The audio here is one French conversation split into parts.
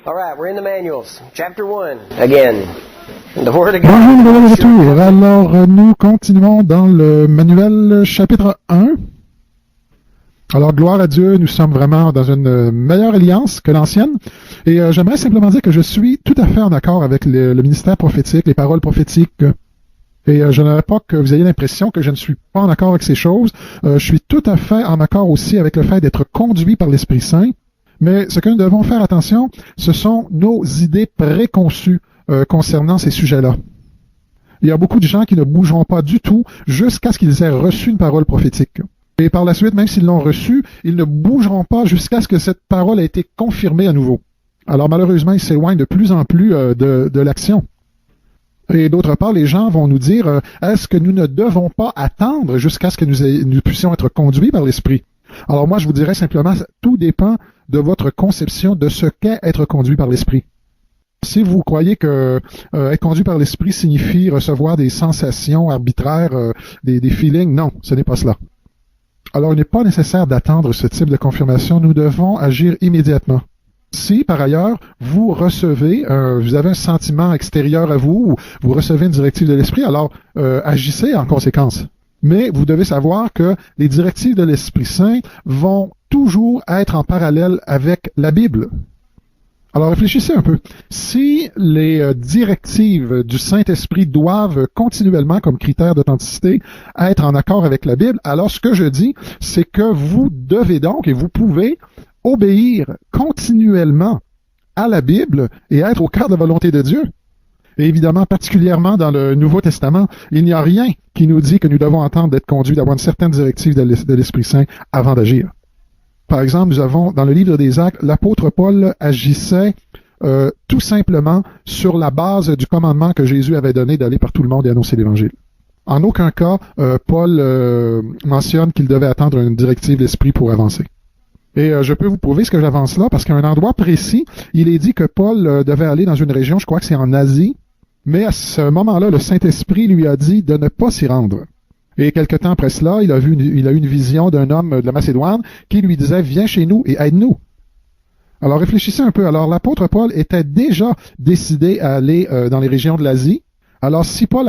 All right, we're in the manuals. Chapter 1, again. The Word of God. Bonjour, nous voilà de retour. Alors, nous continuons dans le manuel chapitre 1. Alors, gloire à Dieu, nous sommes vraiment dans une meilleure alliance que l'ancienne. Et j'aimerais simplement dire que je suis tout à fait en accord avec le ministère prophétique, les paroles prophétiques. Et je n'aimerais pas que vous ayez l'impression que je ne suis pas en accord avec ces choses. Je suis tout à fait en accord aussi avec le fait d'être conduit par l'Esprit Saint. Mais ce que nous devons faire attention, ce sont nos idées préconçues concernant ces sujets-là. Il y a beaucoup de gens qui ne bougeront pas du tout jusqu'à ce qu'ils aient reçu une parole prophétique. Et par la suite, même s'ils l'ont reçue, ils ne bougeront pas jusqu'à ce que cette parole ait été confirmée à nouveau. Alors malheureusement, ils s'éloignent de plus en plus de l'action. Et d'autre part, les gens vont nous dire, est-ce que nous ne devons pas attendre jusqu'à ce que nous puissions être conduits par l'Esprit? Alors moi, je vous dirais simplement, tout dépend de votre conception de ce qu'est être conduit par l'Esprit. Si vous croyez que être conduit par l'Esprit signifie recevoir des sensations arbitraires, des feelings, non, ce n'est pas cela. Alors, il n'est pas nécessaire d'attendre ce type de confirmation. Nous devons agir immédiatement. Si, par ailleurs, vous recevez, vous avez un sentiment extérieur à vous, ou vous recevez une directive de l'Esprit, alors agissez en conséquence. Mais vous devez savoir que les directives de l'Esprit Saint vont toujours être en parallèle avec la Bible. Alors réfléchissez un peu. Si les directives du Saint-Esprit doivent continuellement, comme critère d'authenticité, être en accord avec la Bible, alors ce que je dis, c'est que vous devez donc, et vous pouvez, obéir continuellement à la Bible et être au cœur de la volonté de Dieu. Et évidemment, particulièrement dans le Nouveau Testament, il n'y a rien qui nous dit que nous devons attendre d'être conduits, d'avoir une certaine directive de l'Esprit Saint avant d'agir. Par exemple, nous avons dans le livre des Actes, l'apôtre Paul agissait tout simplement sur la base du commandement que Jésus avait donné d'aller par tout le monde et annoncer l'Évangile. En aucun cas, Paul mentionne qu'il devait attendre une directive d'Esprit pour avancer. Et je peux vous prouver ce que j'avance là, parce qu'à un endroit précis, il est dit que Paul devait aller dans une région, je crois que c'est en Asie, mais à ce moment-là, le Saint-Esprit lui a dit de ne pas s'y rendre. Et quelque temps après cela, il a eu une vision d'un homme de la Macédoine qui lui disait « Viens chez nous et aide-nous ». Alors réfléchissez un peu. Alors l'apôtre Paul était déjà décidé à aller dans les régions de l'Asie. Alors si Paul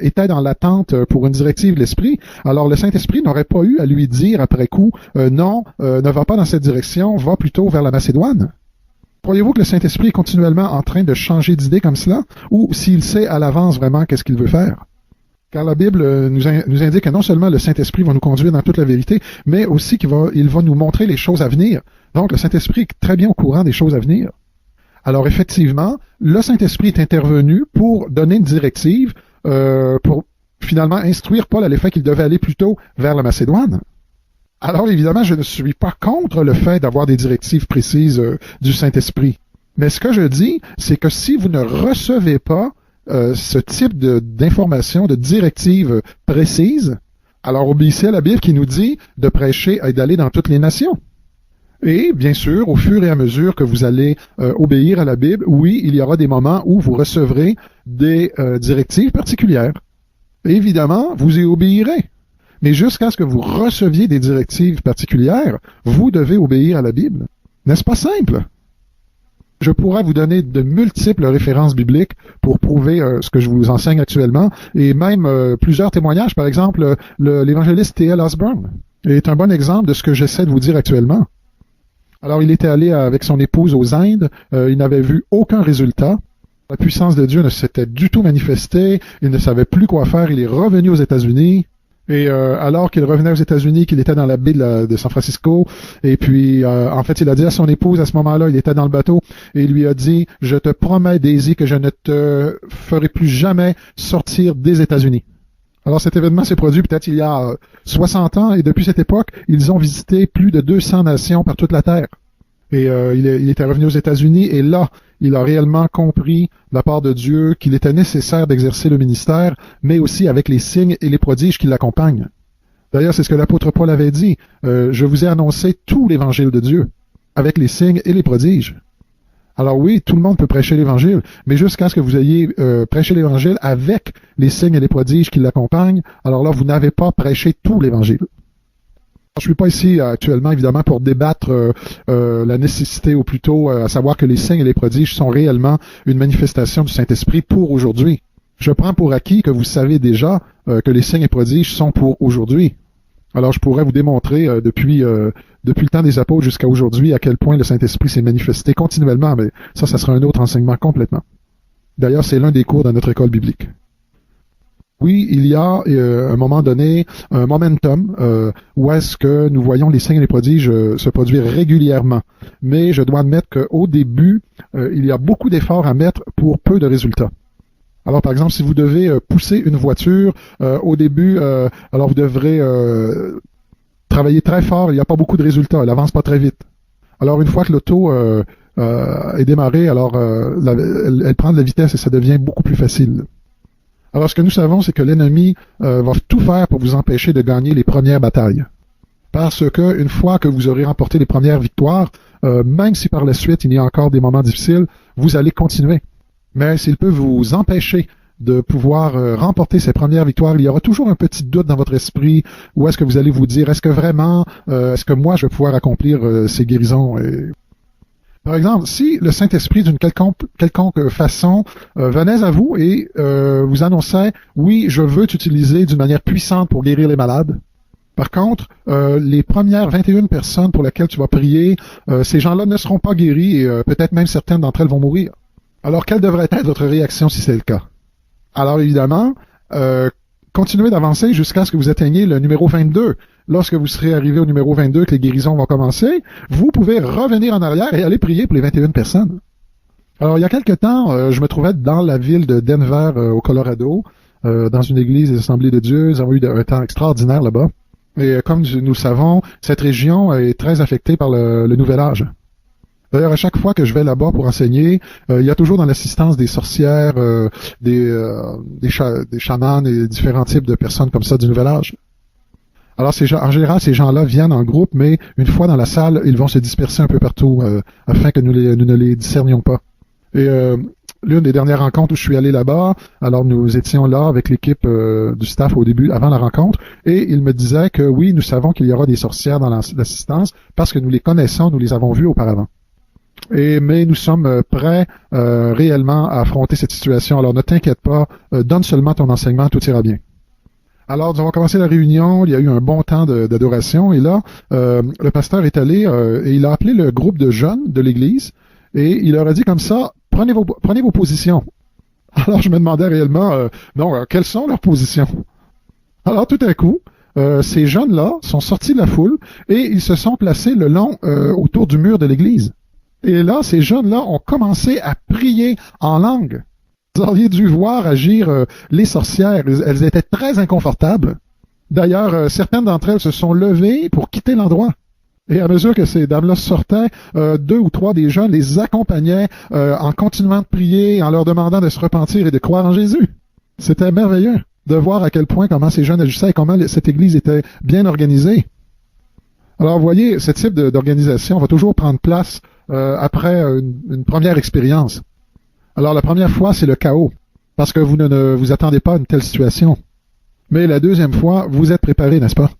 était dans l'attente pour une directive de l'Esprit, alors le Saint-Esprit n'aurait pas eu à lui dire après coup « Non, ne va pas dans cette direction, va plutôt vers la Macédoine ». Croyez-vous que le Saint-Esprit est continuellement en train de changer d'idée comme cela? Ou s'il sait à l'avance vraiment qu'est-ce qu'il veut faire? Car la Bible nous indique que non seulement le Saint-Esprit va nous conduire dans toute la vérité, mais aussi qu'il va nous montrer les choses à venir. Donc le Saint-Esprit est très bien au courant des choses à venir. Alors effectivement, le Saint-Esprit est intervenu pour donner une directive, pour finalement instruire Paul à l'effet qu'il devait aller plutôt vers la Macédoine. Alors évidemment, je ne suis pas contre le fait d'avoir des directives précises du Saint-Esprit. Mais ce que je dis, c'est que si vous ne recevez pas ce type d'information, de directives précises, alors obéissez à la Bible qui nous dit de prêcher et d'aller dans toutes les nations. Et bien sûr, au fur et à mesure que vous allez obéir à la Bible, oui, il y aura des moments où vous recevrez des directives particulières. Et évidemment, vous y obéirez. Mais jusqu'à ce que vous receviez des directives particulières, vous devez obéir à la Bible. N'est-ce pas simple? Je pourrais vous donner de multiples références bibliques pour prouver ce que je vous enseigne actuellement, et même plusieurs témoignages. Par exemple, l'évangéliste T.L. Osborne est un bon exemple de ce que j'essaie de vous dire actuellement. Alors, il était allé avec son épouse aux Indes, il n'avait vu aucun résultat. La puissance de Dieu ne s'était du tout manifestée, il ne savait plus quoi faire, il est revenu aux États-Unis. Et alors qu'il revenait aux États-Unis, qu'il était dans la baie de San Francisco, et puis en fait, il a dit à son épouse à ce moment-là, il était dans le bateau, et il lui a dit « Je te promets, Daisy, que je ne te ferai plus jamais sortir des États-Unis. » Alors cet événement s'est produit peut-être il y a 60 ans, et depuis cette époque, ils ont visité plus de 200 nations par toute la Terre. Et il était revenu aux États-Unis, et là, il a réellement compris de la part de Dieu qu'il était nécessaire d'exercer le ministère, mais aussi avec les signes et les prodiges qui l'accompagnent. D'ailleurs, c'est ce que l'apôtre Paul avait dit. Je vous ai annoncé tout l'évangile de Dieu, avec les signes et les prodiges. Alors oui, tout le monde peut prêcher l'Évangile, mais jusqu'à ce que vous ayez prêché l'Évangile avec les signes et les prodiges qui l'accompagnent, alors là, vous n'avez pas prêché tout l'Évangile. Je suis pas ici actuellement, évidemment, pour débattre la nécessité, ou plutôt à savoir que les signes et les prodiges sont réellement une manifestation du Saint-Esprit pour aujourd'hui. Je prends pour acquis que vous savez déjà que les signes et prodiges sont pour aujourd'hui. Alors, je pourrais vous démontrer depuis le temps des apôtres jusqu'à aujourd'hui à quel point le Saint-Esprit s'est manifesté continuellement, mais ça sera un autre enseignement complètement. D'ailleurs, c'est l'un des cours dans notre école biblique. Oui, il y a à un moment donné un momentum où est-ce que nous voyons les signes et les prodiges se produire régulièrement. Mais je dois admettre qu'au début, il y a beaucoup d'efforts à mettre pour peu de résultats. Alors, par exemple, si vous devez pousser une voiture au début, alors vous devrez travailler très fort, il n'y a pas beaucoup de résultats, elle avance pas très vite. Alors, une fois que l'auto est démarrée, alors elle prend de la vitesse et ça devient beaucoup plus facile. Alors, ce que nous savons, c'est que l'ennemi va tout faire pour vous empêcher de gagner les premières batailles. Parce que une fois que vous aurez remporté les premières victoires, même si par la suite il y a encore des moments difficiles, vous allez continuer. Mais s'il peut vous empêcher de pouvoir remporter ces premières victoires, il y aura toujours un petit doute dans votre esprit. Où est-ce que vous allez vous dire, est-ce que vraiment, est-ce que moi je vais pouvoir accomplir ces guérisons? Par exemple, si le Saint-Esprit d'une quelconque façon venait à vous et vous annonçait, oui, je veux t'utiliser d'une manière puissante pour guérir les malades. Par contre, les premières 21 personnes pour lesquelles tu vas prier, ces gens-là ne seront pas guéris et peut-être même certaines d'entre elles vont mourir. Alors, quelle devrait être votre réaction si c'est le cas? Alors, évidemment, continuez d'avancer jusqu'à ce que vous atteigniez le numéro 22. Lorsque vous serez arrivé au numéro 22, que les guérisons vont commencer, vous pouvez revenir en arrière et aller prier pour les 21 personnes. Alors, il y a quelque temps, je me trouvais dans la ville de Denver, au Colorado, dans une église des Assemblées de Dieu. Nous avons eu un temps extraordinaire là-bas. Et comme nous le savons, cette région est très affectée par le Nouvel Âge. D'ailleurs, à chaque fois que je vais là-bas pour enseigner, il y a toujours dans l'assistance des sorcières, des chamans et différents types de personnes comme ça du Nouvel Âge. Alors, en général, ces gens-là viennent en groupe, mais une fois dans la salle, ils vont se disperser un peu partout afin que nous ne les discernions pas. Et l'une des dernières rencontres où je suis allé là-bas, alors nous étions là avec l'équipe du staff au début, avant la rencontre, et il me disait que oui, nous savons qu'il y aura des sorcières dans l'assistance parce que nous les connaissons, nous les avons vues auparavant. Mais nous sommes prêts réellement à affronter cette situation. Alors ne t'inquiète pas, donne seulement ton enseignement, tout ira bien. Alors, nous avons commencé la réunion, il y a eu un bon temps d'adoration, et là, le pasteur est allé et il a appelé le groupe de jeunes de l'église, et il leur a dit comme ça, prenez vos positions. Alors, je me demandais réellement, quelles sont leurs positions? Alors, tout à coup, ces jeunes-là sont sortis de la foule, et ils se sont placés le long autour du mur de l'église. Et là, ces jeunes-là ont commencé à prier en langue. Vous auriez dû voir agir les sorcières. Elles étaient très inconfortables. D'ailleurs, certaines d'entre elles se sont levées pour quitter l'endroit. Et à mesure que ces dames-là sortaient, 2 ou 3 des jeunes les accompagnaient en continuant de prier, en leur demandant de se repentir et de croire en Jésus. C'était merveilleux de voir à quel point comment ces jeunes agissaient et comment cette église était bien organisée. Alors, vous voyez, ce type d'organisation va toujours prendre place après une première expérience. Alors, la première fois, c'est le chaos, parce que vous ne vous attendez pas à une telle situation. Mais la deuxième fois, vous êtes préparé, n'est-ce pas?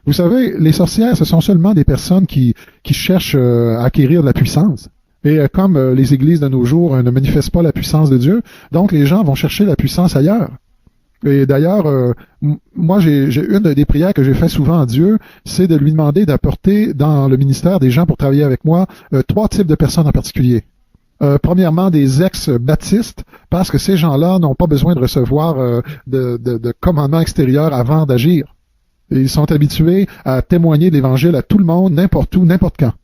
Vous savez, les sorcières, ce sont seulement des personnes qui cherchent à acquérir de la puissance. Et comme les églises de nos jours ne manifestent pas la puissance de Dieu, donc les gens vont chercher la puissance ailleurs. Et d'ailleurs, moi, j'ai une des prières que j'ai fait souvent à Dieu, c'est de lui demander d'apporter dans le ministère des gens pour travailler avec moi 3 types de personnes en particulier. Premièrement, des ex-baptistes, parce que ces gens-là n'ont pas besoin de recevoir de commandement extérieur avant d'agir. Et ils sont habitués à témoigner de l'Évangile à tout le monde, n'importe où, n'importe quand.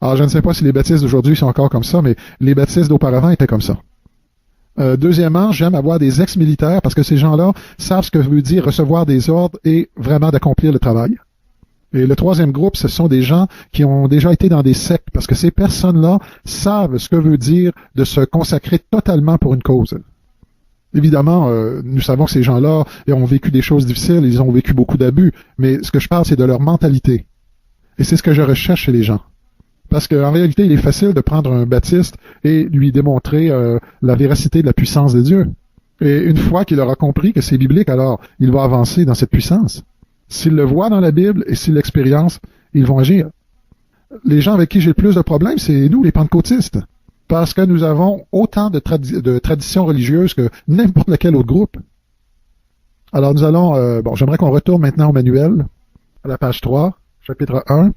Alors, je ne sais pas si les baptistes d'aujourd'hui sont encore comme ça, mais les baptistes d'auparavant étaient comme ça. Deuxièmement, j'aime avoir des ex-militaires parce que ces gens-là savent ce que veut dire recevoir des ordres et vraiment d'accomplir le travail. Et le troisième groupe, ce sont des gens qui ont déjà été dans des sectes parce que ces personnes-là savent ce que veut dire de se consacrer totalement pour une cause. Évidemment, nous savons que ces gens-là ont vécu des choses difficiles, ils ont vécu beaucoup d'abus, mais ce que je parle, c'est de leur mentalité. Et c'est ce que je recherche chez les gens. Parce qu'en réalité, il est facile de prendre un baptiste et lui démontrer la véracité de la puissance de Dieu. Et une fois qu'il aura compris que c'est biblique, alors il va avancer dans cette puissance. S'ils le voient dans la Bible et s'ils l'expériencent, ils vont agir. Les gens avec qui j'ai le plus de problèmes, c'est nous, les pentecôtistes. Parce que nous avons autant de traditions religieuses que n'importe quel autre groupe. Alors nous allons, j'aimerais qu'on retourne maintenant au manuel, à la page 3, chapitre 1.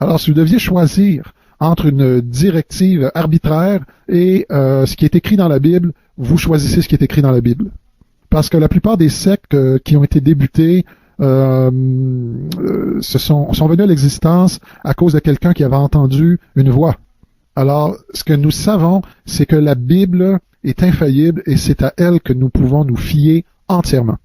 Alors, si vous deviez choisir entre une directive arbitraire et ce qui est écrit dans la Bible, vous choisissez ce qui est écrit dans la Bible. Parce que la plupart des sectes qui ont été débutées sont venues à l'existence à cause de quelqu'un qui avait entendu une voix. Alors, ce que nous savons, c'est que la Bible est infaillible et c'est à elle que nous pouvons nous fier entièrement.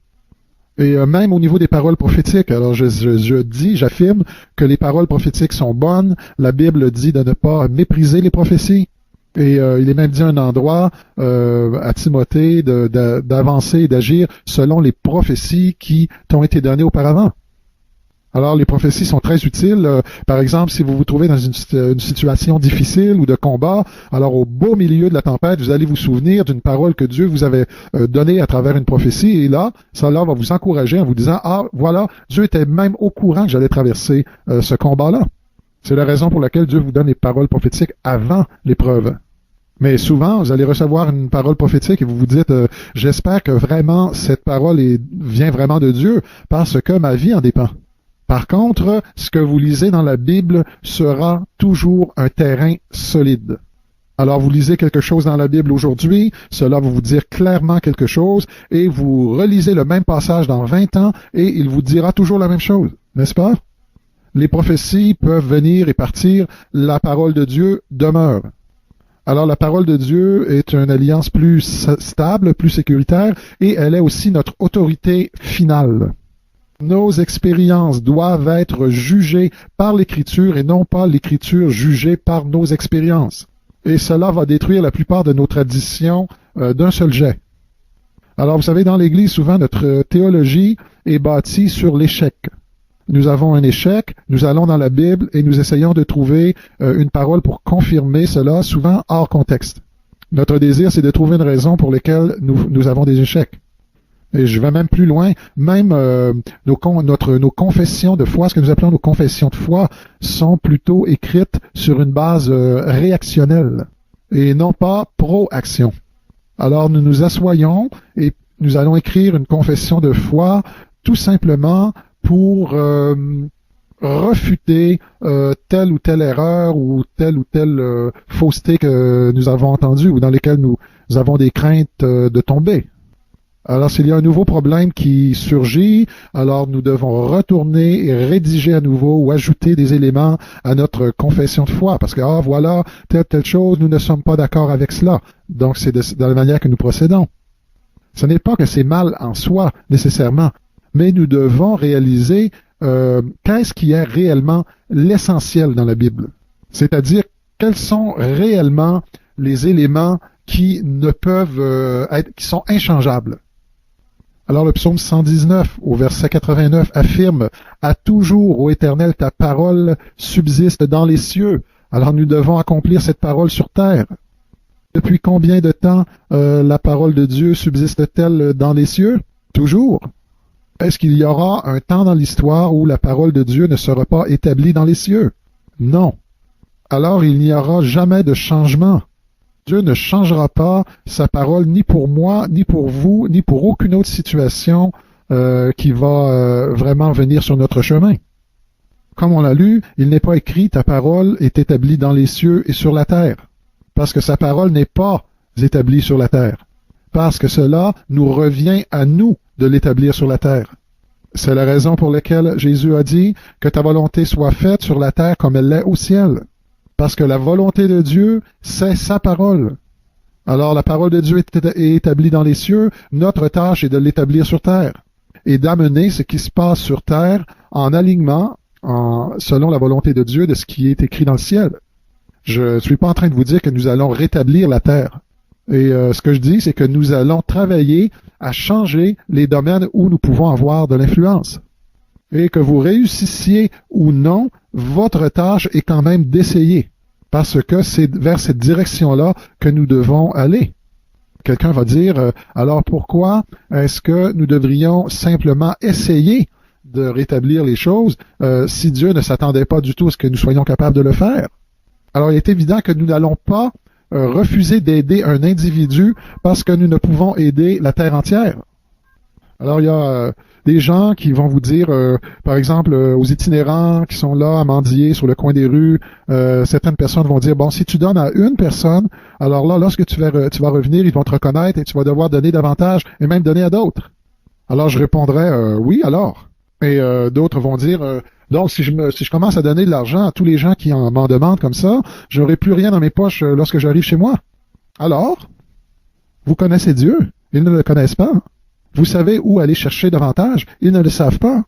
Et même au niveau des paroles prophétiques, alors j'affirme que les paroles prophétiques sont bonnes. La Bible dit de ne pas mépriser les prophéties. Et il est même dit à un endroit à Timothée d'avancer et d'agir selon les prophéties qui t'ont été données auparavant. Alors, les prophéties sont très utiles. Par exemple, si vous vous trouvez dans une situation difficile ou de combat, alors au beau milieu de la tempête, vous allez vous souvenir d'une parole que Dieu vous avait donnée à travers une prophétie. Et là, ça va vous encourager en vous disant, ah, voilà, Dieu était même au courant que j'allais traverser ce combat-là. C'est la raison pour laquelle Dieu vous donne les paroles prophétiques avant l'épreuve. Mais souvent, vous allez recevoir une parole prophétique et vous vous dites, j'espère que vraiment cette parole vient vraiment de Dieu parce que ma vie en dépend. Par contre, ce que vous lisez dans la Bible sera toujours un terrain solide. Alors, vous lisez quelque chose dans la Bible aujourd'hui, cela va vous dire clairement quelque chose, et vous relisez le même passage dans 20 ans, et il vous dira toujours la même chose, n'est-ce pas? Les prophéties peuvent venir et partir, la parole de Dieu demeure. Alors, la parole de Dieu est une alliance plus stable, plus sécuritaire, et elle est aussi notre autorité finale. Nos expériences doivent être jugées par l'Écriture et non pas l'Écriture jugée par nos expériences. Et cela va détruire la plupart de nos traditions d'un seul jet. Alors, vous savez, dans l'Église, souvent, notre théologie est bâtie sur l'échec. Nous avons un échec, nous allons dans la Bible et nous essayons de trouver une parole pour confirmer cela, souvent hors contexte. Notre désir, c'est de trouver une raison pour laquelle nous avons des échecs. Et je vais même plus loin, même nos confessions de foi, ce que nous appelons nos confessions de foi, sont plutôt écrites sur une base réactionnelle et non pas pro-action. Alors nous nous assoyons et nous allons écrire une confession de foi tout simplement pour refuter telle ou telle erreur ou telle fausseté que nous avons entendue ou dans lesquelles nous avons des craintes de tomber. Alors, s'il y a un nouveau problème qui surgit, alors nous devons retourner et rédiger à nouveau ou ajouter des éléments à notre confession de foi. Parce que, voilà, telle chose, nous ne sommes pas d'accord avec cela. Donc, c'est de la manière que nous procédons. Ce n'est pas que c'est mal en soi, nécessairement, mais nous devons réaliser qu'est-ce qui est réellement l'essentiel dans la Bible. C'est-à-dire, quels sont réellement les éléments qui ne peuvent qui sont inchangeables. Alors le psaume 119 au verset 89 affirme « À toujours, ô Éternel, ta parole subsiste dans les cieux. » Alors nous devons accomplir cette parole sur terre. Depuis combien de temps la parole de Dieu subsiste-t-elle dans les cieux? Toujours. Est-ce qu'il y aura un temps dans l'histoire où la parole de Dieu ne sera pas établie dans les cieux? Non. Alors il n'y aura jamais de changement. Dieu ne changera pas sa parole ni pour moi, ni pour vous, ni pour aucune autre situation qui va vraiment venir sur notre chemin. Comme on l'a lu, il n'est pas écrit « ta parole est établie dans les cieux et sur la terre », parce que sa parole n'est pas établie sur la terre, parce que cela nous revient à nous de l'établir sur la terre. C'est la raison pour laquelle Jésus a dit « que ta volonté soit faite sur la terre comme elle l'est au ciel ». Parce que la volonté de Dieu, c'est sa parole. Alors la parole de Dieu est établie dans les cieux, notre tâche est de l'établir sur terre et d'amener ce qui se passe sur terre en alignement, selon la volonté de Dieu, de ce qui est écrit dans le ciel. Je ne suis pas en train de vous dire que nous allons rétablir la terre. Et ce que je dis, c'est que nous allons travailler à changer les domaines où nous pouvons avoir de l'influence. Et que vous réussissiez ou non, votre tâche est quand même d'essayer, parce que c'est vers cette direction-là que nous devons aller. Quelqu'un va dire, alors pourquoi est-ce que nous devrions simplement essayer de rétablir les choses si Dieu ne s'attendait pas du tout à ce que nous soyons capables de le faire. Alors, il est évident que nous n'allons pas refuser d'aider un individu parce que nous ne pouvons aider la terre entière. Alors, il y a des gens qui vont vous dire, par exemple, aux itinérants qui sont là à mendier sur le coin des rues, certaines personnes vont dire, bon, si tu donnes à une personne, alors là, lorsque tu vas revenir, ils vont te reconnaître et tu vas devoir donner davantage et même donner à d'autres. Alors, je répondrai, oui, alors. Et d'autres vont dire, donc, si je commence à donner de l'argent à tous les gens qui m'en demandent comme ça, je n'aurai plus rien dans mes poches lorsque j'arrive chez moi. Alors, vous connaissez Dieu, ils ne le connaissent pas. Vous savez où aller chercher davantage, ils ne le savent pas.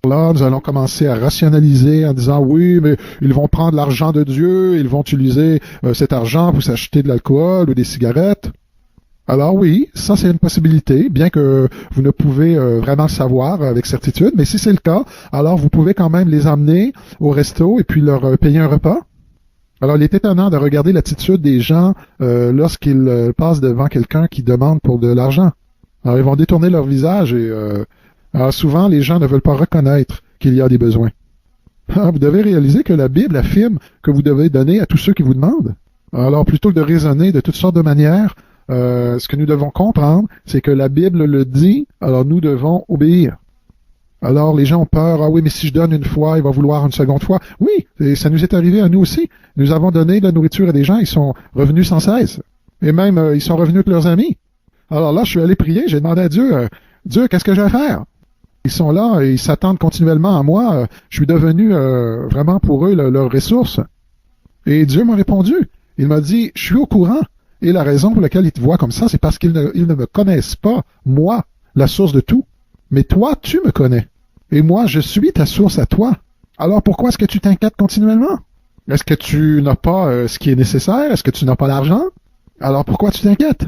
Là, nous allons commencer à rationaliser en disant, oui, mais ils vont prendre l'argent de Dieu, ils vont utiliser cet argent pour s'acheter de l'alcool ou des cigarettes. Alors oui, ça c'est une possibilité, bien que vous ne pouvez vraiment le savoir avec certitude, mais si c'est le cas, alors vous pouvez quand même les emmener au resto et puis leur payer un repas. Alors il est étonnant de regarder l'attitude des gens lorsqu'ils passent devant quelqu'un qui demande pour de l'argent. Alors ils vont détourner leur visage et alors, souvent les gens ne veulent pas reconnaître qu'il y a des besoins. Vous devez réaliser que la Bible affirme que vous devez donner à tous ceux qui vous demandent. Alors plutôt que de raisonner de toutes sortes de manières, ce que nous devons comprendre, c'est que la Bible le dit, alors nous devons obéir. Alors les gens ont peur, ah oui, mais si je donne une fois, il va vouloir une seconde fois. Oui, et ça nous est arrivé à nous aussi. Nous avons donné de la nourriture à des gens, ils sont revenus sans cesse. Et même, ils sont revenus avec leurs amis. Alors là, je suis allé prier, j'ai demandé à Dieu, Dieu, qu'est-ce que je vais faire? Ils sont là et ils s'attendent continuellement à moi. Je suis devenu vraiment pour eux leur ressource. Et Dieu m'a répondu. Il m'a dit, je suis au courant. Et la raison pour laquelle ils te voient comme ça, c'est parce qu'ils ne me connaissent pas, moi, la source de tout. Mais toi, tu me connais. Et moi, je suis ta source à toi. Alors pourquoi est-ce que tu t'inquiètes continuellement? Est-ce que tu n'as pas ce qui est nécessaire? Est-ce que tu n'as pas l'argent? Alors pourquoi tu t'inquiètes?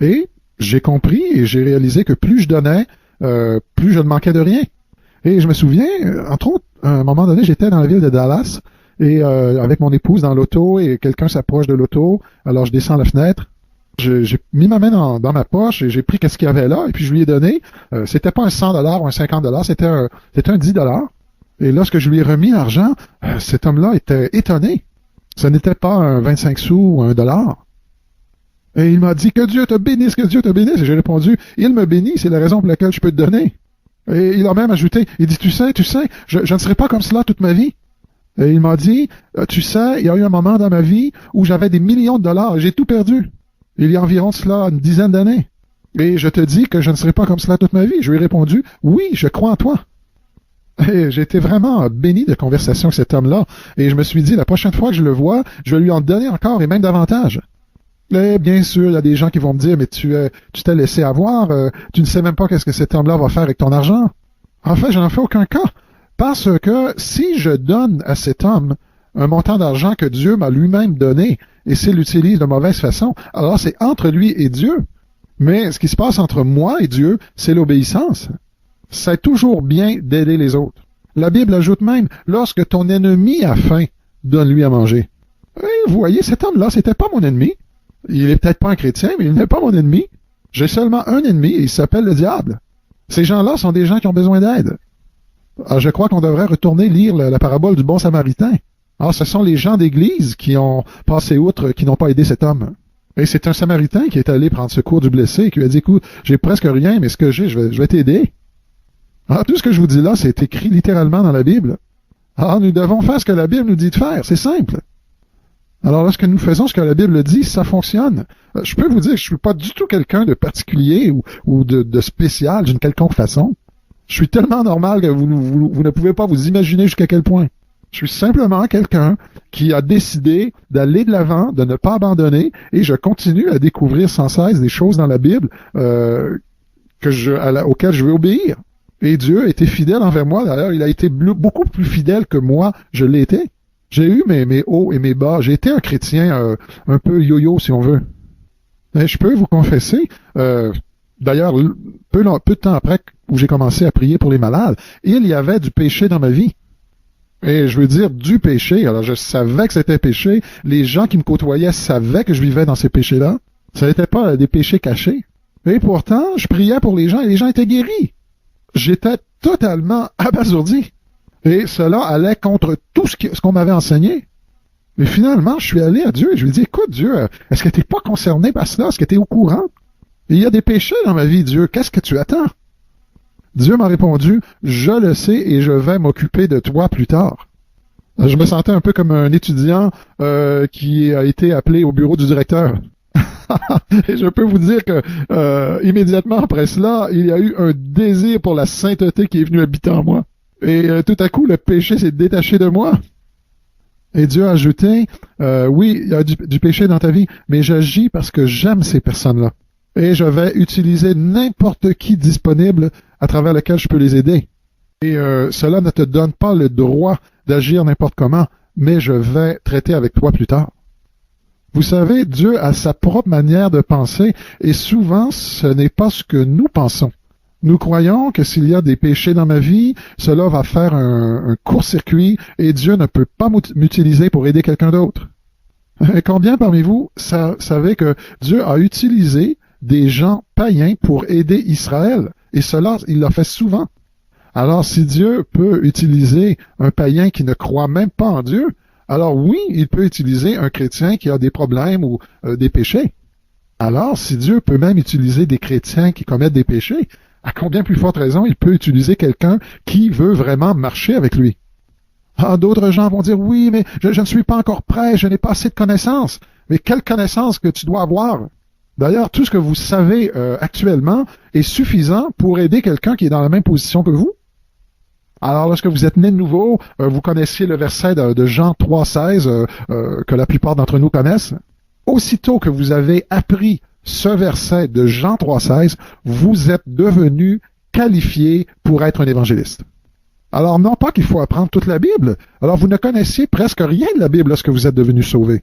Et j'ai compris et j'ai réalisé que plus je donnais, plus je ne manquais de rien. Et je me souviens, entre autres, à un moment donné, j'étais dans la ville de Dallas et avec mon épouse dans l'auto et quelqu'un s'approche de l'auto. Alors je descends la fenêtre. J'ai mis ma main dans ma poche et j'ai pris qu'est-ce qu'il y avait là et puis je lui ai donné. C'était pas un 100$ ou un 50$, c'était un 10$. Et lorsque je lui ai remis l'argent, cet homme-là était étonné. Ce n'était pas un 25 sous ou un $. Et il m'a dit, que Dieu te bénisse, que Dieu te bénisse. Et j'ai répondu, il me bénit, c'est la raison pour laquelle je peux te donner. Et il a même ajouté, il dit, tu sais, je ne serai pas comme cela toute ma vie. Et il m'a dit, tu sais, il y a eu un moment dans ma vie où j'avais des millions de dollars et j'ai tout perdu. Il y a environ cela une dizaine d'années. Et je te dis que je ne serai pas comme cela toute ma vie. Je lui ai répondu, oui, je crois en toi. Et j'ai été vraiment béni de conversation avec cet homme-là. Et je me suis dit, la prochaine fois que je le vois, je vais lui en donner encore et même davantage. Et bien sûr, il y a des gens qui vont me dire, mais tu t'es laissé avoir, tu ne sais même pas qu'est-ce que cet homme-là va faire avec ton argent. En fait, je n'en fais aucun cas. Parce que si je donne à cet homme un montant d'argent que Dieu m'a lui-même donné, et s'il l'utilise de mauvaise façon, alors c'est entre lui et Dieu. Mais ce qui se passe entre moi et Dieu, c'est l'obéissance. C'est toujours bien d'aider les autres. La Bible ajoute même, lorsque ton ennemi a faim, donne-lui à manger. Et vous voyez, cet homme-là, c'était pas mon ennemi. Il est peut-être pas un chrétien, mais il n'est pas mon ennemi. J'ai seulement un ennemi et il s'appelle le diable. Ces gens-là sont des gens qui ont besoin d'aide. Alors, je crois qu'on devrait retourner lire la parabole du bon samaritain. Alors, ce sont les gens d'église qui ont passé outre, qui n'ont pas aidé cet homme. Et c'est un samaritain qui est allé prendre secours du blessé et qui lui a dit, écoute, j'ai presque rien, mais ce que j'ai, je vais t'aider. Alors, tout ce que je vous dis là, c'est écrit littéralement dans la Bible. Alors, nous devons faire ce que la Bible nous dit de faire. C'est simple. Alors, lorsque nous faisons ce que la Bible dit, ça fonctionne. Je peux vous dire que je suis pas du tout quelqu'un de particulier ou de spécial d'une quelconque façon. Je suis tellement normal que vous ne pouvez pas vous imaginer jusqu'à quel point. Je suis simplement quelqu'un qui a décidé d'aller de l'avant, de ne pas abandonner, et je continue à découvrir sans cesse des choses dans la Bible auxquelles je vais obéir. Et Dieu a été fidèle envers moi. D'ailleurs, il a été beaucoup plus fidèle que moi, je l'ai été. J'ai eu mes hauts et mes bas. J'ai été un chrétien un peu yo-yo, si on veut. Et je peux vous confesser, d'ailleurs, peu de temps après où j'ai commencé à prier pour les malades, il y avait du péché dans ma vie. Et je veux dire du péché. Alors, je savais que c'était péché. Les gens qui me côtoyaient savaient que je vivais dans ces péchés-là. Ça n'était pas des péchés cachés. Et pourtant, je priais pour les gens et les gens étaient guéris. J'étais totalement abasourdi. Et cela allait contre tout ce qu'on m'avait enseigné. Mais finalement, je suis allé à Dieu et je lui ai dit, écoute Dieu, est-ce que tu n'es pas concerné par cela? Est-ce que tu es au courant? Il y a des péchés dans ma vie, Dieu. Qu'est-ce que tu attends? Dieu m'a répondu, je le sais et je vais m'occuper de toi plus tard. Je me sentais un peu comme un étudiant qui a été appelé au bureau du directeur. Et je peux vous dire que immédiatement après cela, il y a eu un désir pour la sainteté qui est venu habiter en moi. Et tout à coup, le péché s'est détaché de moi. Et Dieu a ajouté, oui, il y a du péché dans ta vie, mais j'agis parce que j'aime ces personnes-là. Et je vais utiliser n'importe qui disponible à travers lequel je peux les aider. Et cela ne te donne pas le droit d'agir n'importe comment, mais je vais traiter avec toi plus tard. Vous savez, Dieu a sa propre manière de penser, et souvent ce n'est pas ce que nous pensons. Nous croyons que s'il y a des péchés dans ma vie, cela va faire un court-circuit et Dieu ne peut pas m'utiliser pour aider quelqu'un d'autre. Et combien parmi vous savez que Dieu a utilisé des gens païens pour aider Israël? Et cela, il l'a fait souvent. Alors, si Dieu peut utiliser un païen qui ne croit même pas en Dieu, alors oui, il peut utiliser un chrétien qui a des problèmes ou des péchés. Alors, si Dieu peut même utiliser des chrétiens qui commettent des péchés, à combien plus forte raison il peut utiliser quelqu'un qui veut vraiment marcher avec lui? Ah, d'autres gens vont dire, oui, mais je ne suis pas encore prêt, je n'ai pas assez de connaissances. Mais quelle connaissance que tu dois avoir? D'ailleurs, tout ce que vous savez actuellement est suffisant pour aider quelqu'un qui est dans la même position que vous. Alors, lorsque vous êtes né de nouveau, vous connaissiez le verset de Jean 3,16 que la plupart d'entre nous connaissent. Aussitôt que vous avez appris ce verset de Jean 3,16, vous êtes devenu qualifié pour être un évangéliste. Alors, non pas qu'il faut apprendre toute la Bible. Alors, vous ne connaissiez presque rien de la Bible lorsque vous êtes devenu sauvé.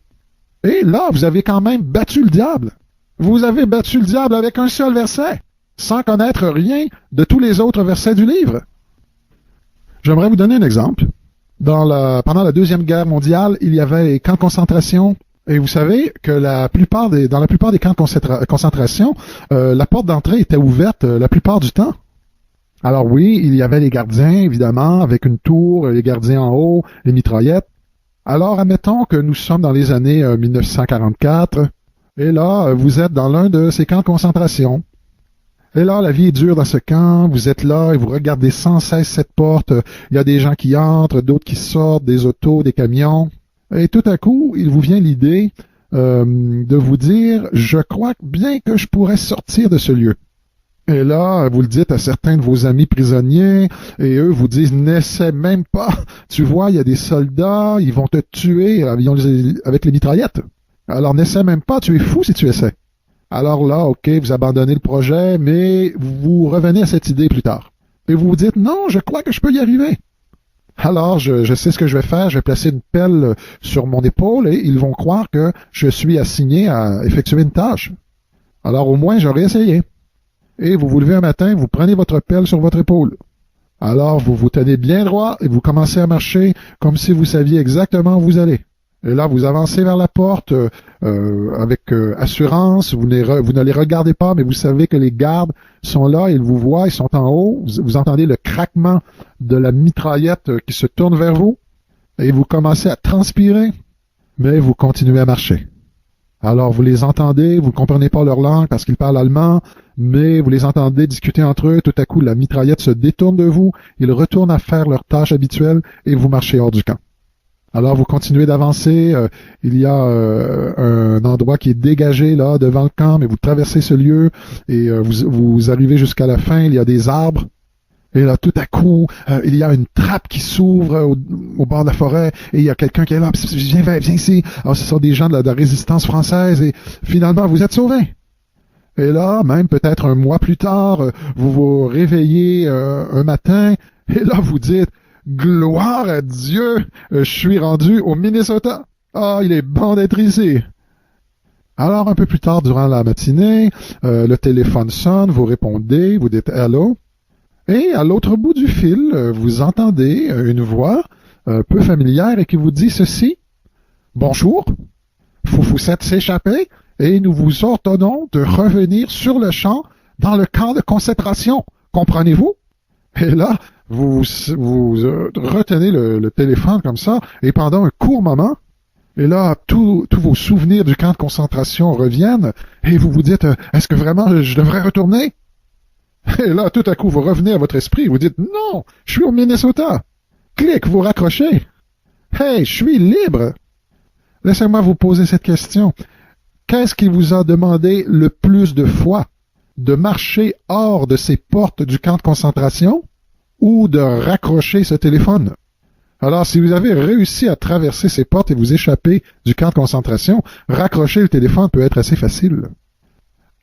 Et là, vous avez quand même battu le diable. Vous avez battu le diable avec un seul verset, sans connaître rien de tous les autres versets du livre. J'aimerais vous donner un exemple. Pendant la Deuxième Guerre mondiale, il y avait les camps de concentration. Et vous savez que dans la plupart des camps de concentration, la porte d'entrée était ouverte la plupart du temps. Alors oui, il y avait les gardiens, évidemment, avec une tour, les gardiens en haut, les mitraillettes. Alors, admettons que nous sommes dans les années 1944, et là, vous êtes dans l'un de ces camps de concentration. Et là, la vie est dure dans ce camp, vous êtes là et vous regardez sans cesse cette porte. Il y a des gens qui entrent, d'autres qui sortent, des autos, des camions. Et tout à coup, il vous vient l'idée de vous dire, je crois bien que je pourrais sortir de ce lieu. Et là, vous le dites à certains de vos amis prisonniers, et eux vous disent, n'essaie même pas. Tu vois, il y a des soldats, ils vont te tuer avec les mitraillettes. Alors n'essaie même pas, tu es fou si tu essaies. Alors là, ok, vous abandonnez le projet, mais vous revenez à cette idée plus tard. Et vous vous dites, non, je crois que je peux y arriver. Alors, je sais ce que je vais faire, je vais placer une pelle sur mon épaule et ils vont croire que je suis assigné à effectuer une tâche. Alors au moins, j'aurai essayé. Et vous vous levez un matin, vous prenez votre pelle sur votre épaule. Alors, vous vous tenez bien droit et vous commencez à marcher comme si vous saviez exactement où vous allez. Et là, vous avancez vers la porte avec assurance, vous ne les regardez pas, mais vous savez que les gardes sont là, ils vous voient, ils sont en haut, vous entendez le craquement de la mitraillette qui se tourne vers vous, et vous commencez à transpirer, mais vous continuez à marcher. Alors, vous les entendez, vous ne comprenez pas leur langue parce qu'ils parlent allemand, mais vous les entendez discuter entre eux, tout à coup, la mitraillette se détourne de vous, ils retournent à faire leur tâche habituelle, et vous marchez hors du camp. Alors, vous continuez d'avancer, il y a un endroit qui est dégagé là devant le camp, mais vous traversez ce lieu et vous arrivez jusqu'à la fin, il y a des arbres. Et là, tout à coup, il y a une trappe qui s'ouvre au bord de la forêt et il y a quelqu'un qui est là, viens ici. Alors, ce sont des gens de la résistance française et finalement, vous êtes sauvés. Et là, même peut-être un mois plus tard, vous vous réveillez un matin et là, vous dites, gloire à Dieu, je suis rendu au Minnesota. Ah, il est bon d'être ici. Alors, un peu plus tard, durant la matinée, le téléphone sonne, vous répondez, vous dites « Hello ». Et à l'autre bout du fil, vous entendez une voix peu familière et qui vous dit ceci. « Bonjour, Foufoussette s'est échappé et nous vous ordonnons de revenir sur le champ dans le camp de concentration. Comprenez-vous? » Et là, vous retenez le téléphone comme ça, et pendant un court moment, et là, tous vos souvenirs du camp de concentration reviennent, et vous vous dites, est-ce que vraiment je devrais retourner? Et là, tout à coup, vous revenez à votre esprit, vous dites, non, je suis au Minnesota. Clic, vous raccrochez. Hey, je suis libre. Laissez-moi vous poser cette question. Qu'est-ce qui vous a demandé le plus de fois? De marcher hors de ces portes du camp de concentration ou de raccrocher ce téléphone? Alors, si vous avez réussi à traverser ces portes et vous échapper du camp de concentration, raccrocher le téléphone peut être assez facile.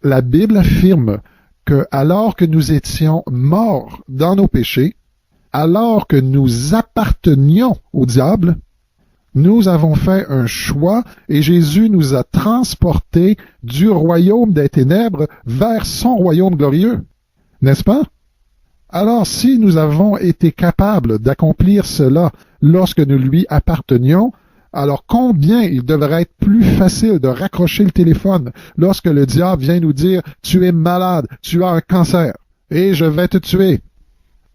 La Bible affirme que alors que nous étions morts dans nos péchés, alors que nous appartenions au diable, nous avons fait un choix et Jésus nous a transportés du royaume des ténèbres vers son royaume glorieux. N'est-ce pas? Alors, si nous avons été capables d'accomplir cela lorsque nous lui appartenions, alors combien il devrait être plus facile de raccrocher le téléphone lorsque le diable vient nous dire « Tu es malade, tu as un cancer et je vais te tuer ».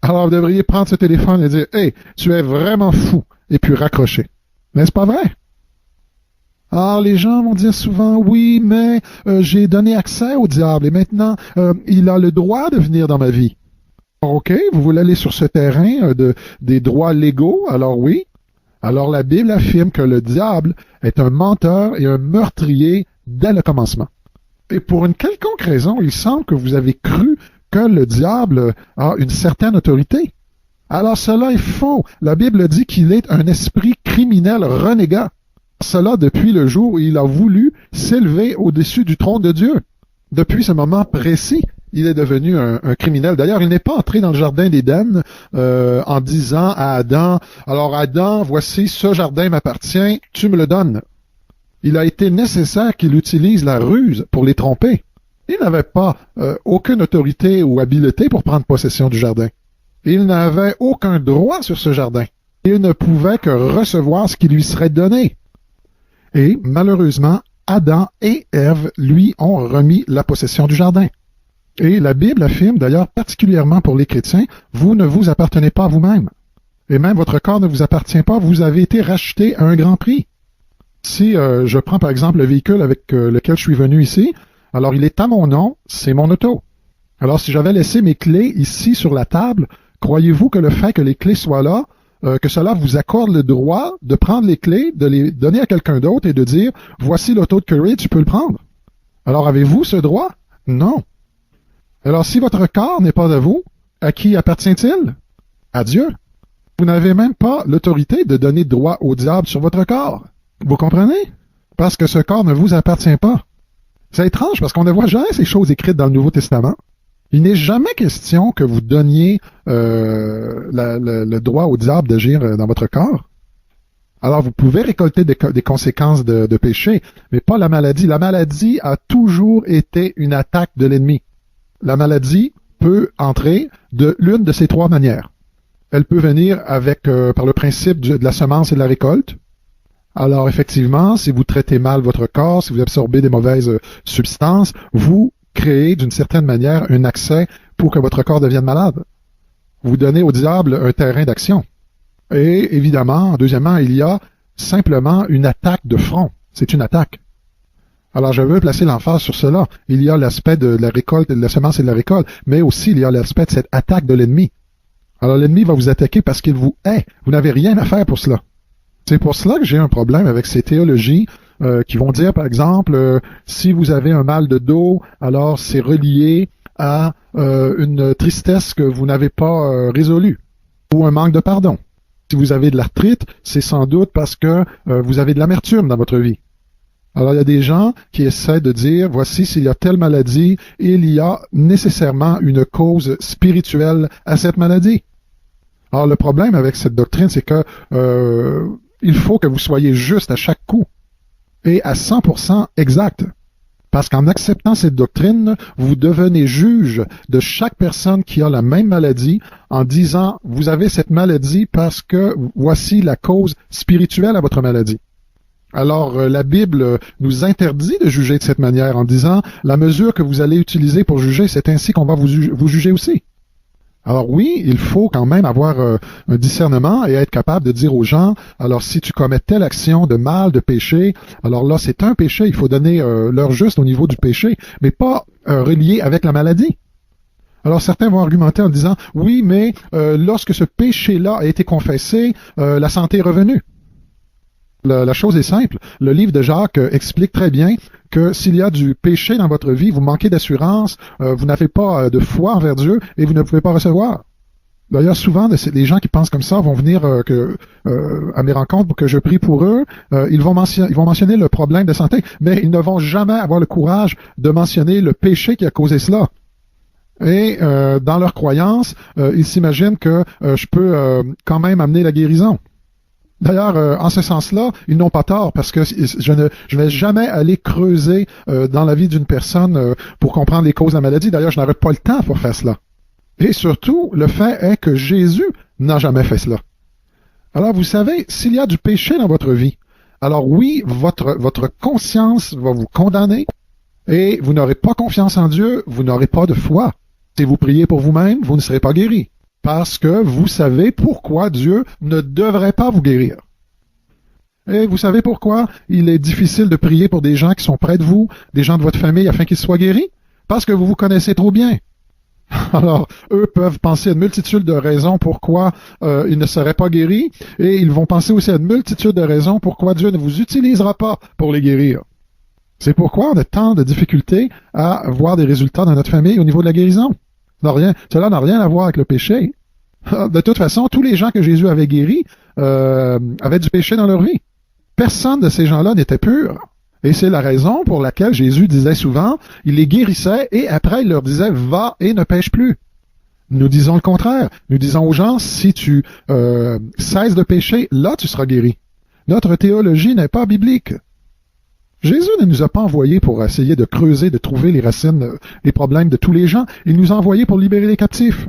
Alors vous devriez prendre ce téléphone et dire « Hey, tu es vraiment fou » et puis raccrocher. N'est-ce pas vrai? Alors les gens vont dire souvent « Oui, mais j'ai donné accès au diable et maintenant il a le droit de venir dans ma vie. » OK, vous voulez aller sur ce terrain des droits légaux, alors oui. Alors la Bible affirme que le diable est un menteur et un meurtrier dès le commencement. Et pour une quelconque raison, il semble que vous avez cru que le diable a une certaine autorité. Alors cela est faux. La Bible dit qu'il est un esprit criminel renégat. Cela depuis le jour où il a voulu s'élever au-dessus du trône de Dieu. Depuis ce moment précis, il est devenu un criminel. D'ailleurs, il n'est pas entré dans le jardin d'Éden en disant à Adam, « Alors Adam, voici, ce jardin m'appartient, tu me le donnes. » Il a été nécessaire qu'il utilise la ruse pour les tromper. Il n'avait pas aucune autorité ou habileté pour prendre possession du jardin. Il n'avait aucun droit sur ce jardin. Il ne pouvait que recevoir ce qui lui serait donné. Et malheureusement, Adam et Ève lui ont remis la possession du jardin. Et la Bible affirme d'ailleurs particulièrement pour les chrétiens, vous ne vous appartenez pas à vous-même. Et même votre corps ne vous appartient pas, vous avez été racheté à un grand prix. Si je prends par exemple le véhicule avec lequel je suis venu ici, alors il est à mon nom, c'est mon auto. Alors si j'avais laissé mes clés ici sur la table, croyez-vous que le fait que les clés soient là, que cela vous accorde le droit de prendre les clés, de les donner à quelqu'un d'autre et de dire « Voici l'auto de Curry, tu peux le prendre ». Alors avez-vous ce droit? Non. Alors si votre corps n'est pas à vous, à qui appartient-il? À Dieu. Vous n'avez même pas l'autorité de donner droit au diable sur votre corps. Vous comprenez? Parce que ce corps ne vous appartient pas. C'est étrange parce qu'on ne voit jamais ces choses écrites dans le Nouveau Testament. Il n'est jamais question que vous donniez le droit au diable d'agir dans votre corps. Alors, vous pouvez récolter des conséquences de péché, mais pas la maladie. La maladie a toujours été une attaque de l'ennemi. La maladie peut entrer de l'une de ces trois manières. Elle peut venir par le principe de la semence et de la récolte. Alors, effectivement, si vous traitez mal votre corps, si vous absorbez des mauvaises substances, vous créez d'une certaine manière un accès pour que votre corps devienne malade. Vous donnez au diable un terrain d'action. Et évidemment, deuxièmement, il y a simplement une attaque de front. C'est une attaque. Alors, je veux placer l'emphase sur cela. Il y a l'aspect de la récolte, de la semence et de la récolte, mais aussi il y a l'aspect de cette attaque de l'ennemi. Alors, l'ennemi va vous attaquer parce qu'il vous hait. Vous n'avez rien à faire pour cela. C'est pour cela que j'ai un problème avec ces théologies qui vont dire, par exemple, si vous avez un mal de dos, alors c'est relié à une tristesse que vous n'avez pas résolue ou un manque de pardon. Si vous avez de l'arthrite, c'est sans doute parce que vous avez de l'amertume dans votre vie. Alors, il y a des gens qui essaient de dire, voici, s'il y a telle maladie, il y a nécessairement une cause spirituelle à cette maladie. Alors, le problème avec cette doctrine, c'est que il faut que vous soyez juste à chaque coup et à 100% exact. Parce qu'en acceptant cette doctrine, vous devenez juge de chaque personne qui a la même maladie en disant, vous avez cette maladie parce que voici la cause spirituelle à votre maladie. Alors, la Bible nous interdit de juger de cette manière en disant, la mesure que vous allez utiliser pour juger, c'est ainsi qu'on va vous juger aussi. Alors oui, il faut quand même avoir un discernement et être capable de dire aux gens, alors si tu commets telle action de mal, de péché, alors là c'est un péché, il faut donner l'heure juste au niveau du péché, mais pas relié avec la maladie. Alors certains vont argumenter en disant, oui, mais lorsque ce péché-là a été confessé, la santé est revenue. La chose est simple. Le livre de Jacques explique très bien que s'il y a du péché dans votre vie, vous manquez d'assurance, vous n'avez pas de foi envers Dieu et vous ne pouvez pas recevoir. D'ailleurs, souvent, les gens qui pensent comme ça vont venir à mes rencontres pour que je prie pour eux. Ils vont mentionner le problème de santé, mais ils ne vont jamais avoir le courage de mentionner le péché qui a causé cela. Et dans leur croyance, ils s'imaginent que je peux quand même amener la guérison. D'ailleurs, en ce sens-là, ils n'ont pas tort parce que je ne vais jamais aller creuser dans la vie d'une personne pour comprendre les causes de la maladie. D'ailleurs, je n'aurai pas le temps pour faire cela. Et surtout, le fait est que Jésus n'a jamais fait cela. Alors, vous savez, s'il y a du péché dans votre vie, alors oui, votre conscience va vous condamner et vous n'aurez pas confiance en Dieu, vous n'aurez pas de foi. Si vous priez pour vous-même, vous ne serez pas guéri. Parce que vous savez pourquoi Dieu ne devrait pas vous guérir. Et vous savez pourquoi il est difficile de prier pour des gens qui sont près de vous, des gens de votre famille, afin qu'ils soient guéris? Parce que vous vous connaissez trop bien. Alors, eux peuvent penser à une multitude de raisons pourquoi ils ne seraient pas guéris, et ils vont penser aussi à une multitude de raisons pourquoi Dieu ne vous utilisera pas pour les guérir. C'est pourquoi on a tant de difficultés à voir des résultats dans notre famille au niveau de la guérison. Cela n'a rien à voir avec le péché. De toute façon, tous les gens que Jésus avait guéris avaient du péché dans leur vie. Personne de ces gens-là n'était pur. Et c'est la raison pour laquelle Jésus disait souvent, il les guérissait et après il leur disait, va et ne pêche plus. Nous disons le contraire. Nous disons aux gens, si tu cesses de pécher, là tu seras guéri. Notre théologie n'est pas biblique. Jésus ne nous a pas envoyés pour essayer de creuser, de trouver les racines, les problèmes de tous les gens. Il nous a envoyés pour libérer les captifs.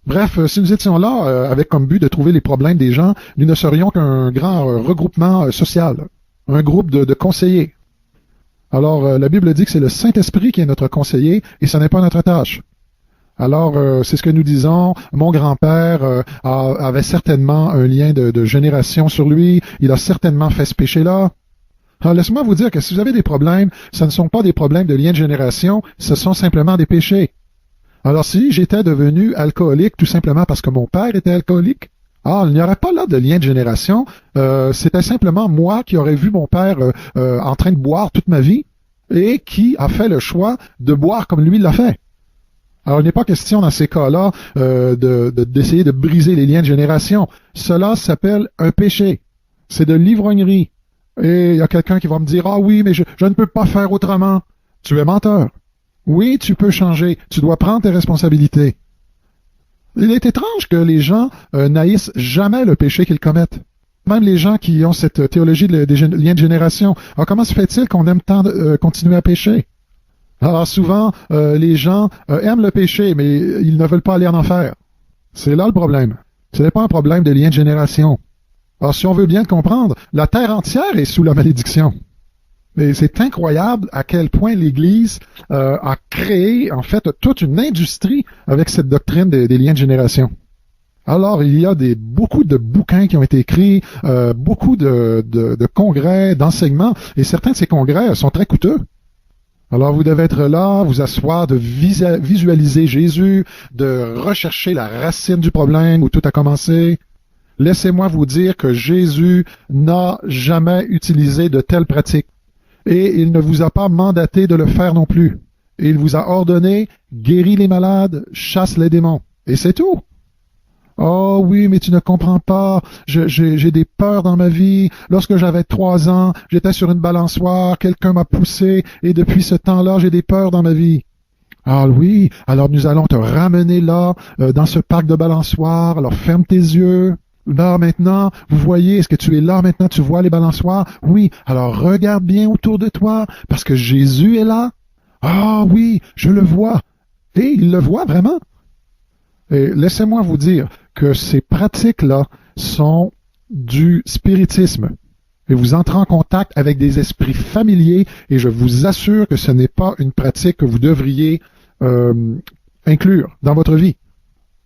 Bref, si nous étions là avec comme but de trouver les problèmes des gens, nous ne serions qu'un grand regroupement social, un groupe de conseillers. Alors, la Bible dit que c'est le Saint-Esprit qui est notre conseiller et ce n'est pas notre tâche. Alors, c'est ce que nous disons. Mon grand-père avait certainement un lien de génération sur lui. Il a certainement fait ce péché-là. Alors, laissez-moi vous dire que si vous avez des problèmes, ce ne sont pas des problèmes de lien de génération, ce sont simplement des péchés. Alors, si j'étais devenu alcoolique tout simplement parce que mon père était alcoolique, il n'y aurait pas là de lien de génération. C'était simplement moi qui aurais vu mon père en train de boire toute ma vie et qui a fait le choix de boire comme lui l'a fait. Alors, il n'est pas question dans ces cas-là d'essayer de briser les liens de génération. Cela s'appelle un péché. C'est de l'ivrognerie. Et il y a quelqu'un qui va me dire, ah oui, mais je ne peux pas faire autrement. Tu es menteur. Oui, tu peux changer. Tu dois prendre tes responsabilités. Il est étrange que les gens n'haïssent jamais le péché qu'ils commettent. Même les gens qui ont cette théologie des liens de génération. Alors, comment se fait-il qu'on aime tant continuer à pécher? Alors, souvent, les gens aiment le péché, mais ils ne veulent pas aller en enfer. C'est là le problème. Ce n'est pas un problème de lien de génération. Alors, si on veut bien le comprendre, la terre entière est sous la malédiction. Et c'est incroyable à quel point l'Église a créé, en fait, toute une industrie avec cette doctrine des liens de génération. Alors, il y a beaucoup de bouquins qui ont été écrits, beaucoup de congrès, d'enseignements, et certains de ces congrès sont très coûteux. Alors, vous devez être là, vous asseoir, de visualiser Jésus, de rechercher la racine du problème où tout a commencé. Laissez-moi vous dire que Jésus n'a jamais utilisé de telles pratiques. Et il ne vous a pas mandaté de le faire non plus. Et il vous a ordonné, guéris les malades, chasse les démons. Et c'est tout. Oh oui, mais tu ne comprends pas. J'ai des peurs dans ma vie. Lorsque j'avais 3 ans, j'étais sur une balançoire, quelqu'un m'a poussé, et depuis ce temps-là, j'ai des peurs dans ma vie. Ah oui, alors nous allons te ramener là, dans ce parc de balançoires. Alors ferme tes yeux. Là, maintenant, vous voyez, est-ce que tu es là maintenant? Tu vois les balançoires? Oui, alors regarde bien autour de toi, parce que Jésus est là. Ah oui, je le vois. Et il le voit vraiment. Et laissez-moi vous dire que ces pratiques-là sont du spiritisme. Et vous entrez en contact avec des esprits familiers, et je vous assure que ce n'est pas une pratique que vous devriez inclure dans votre vie.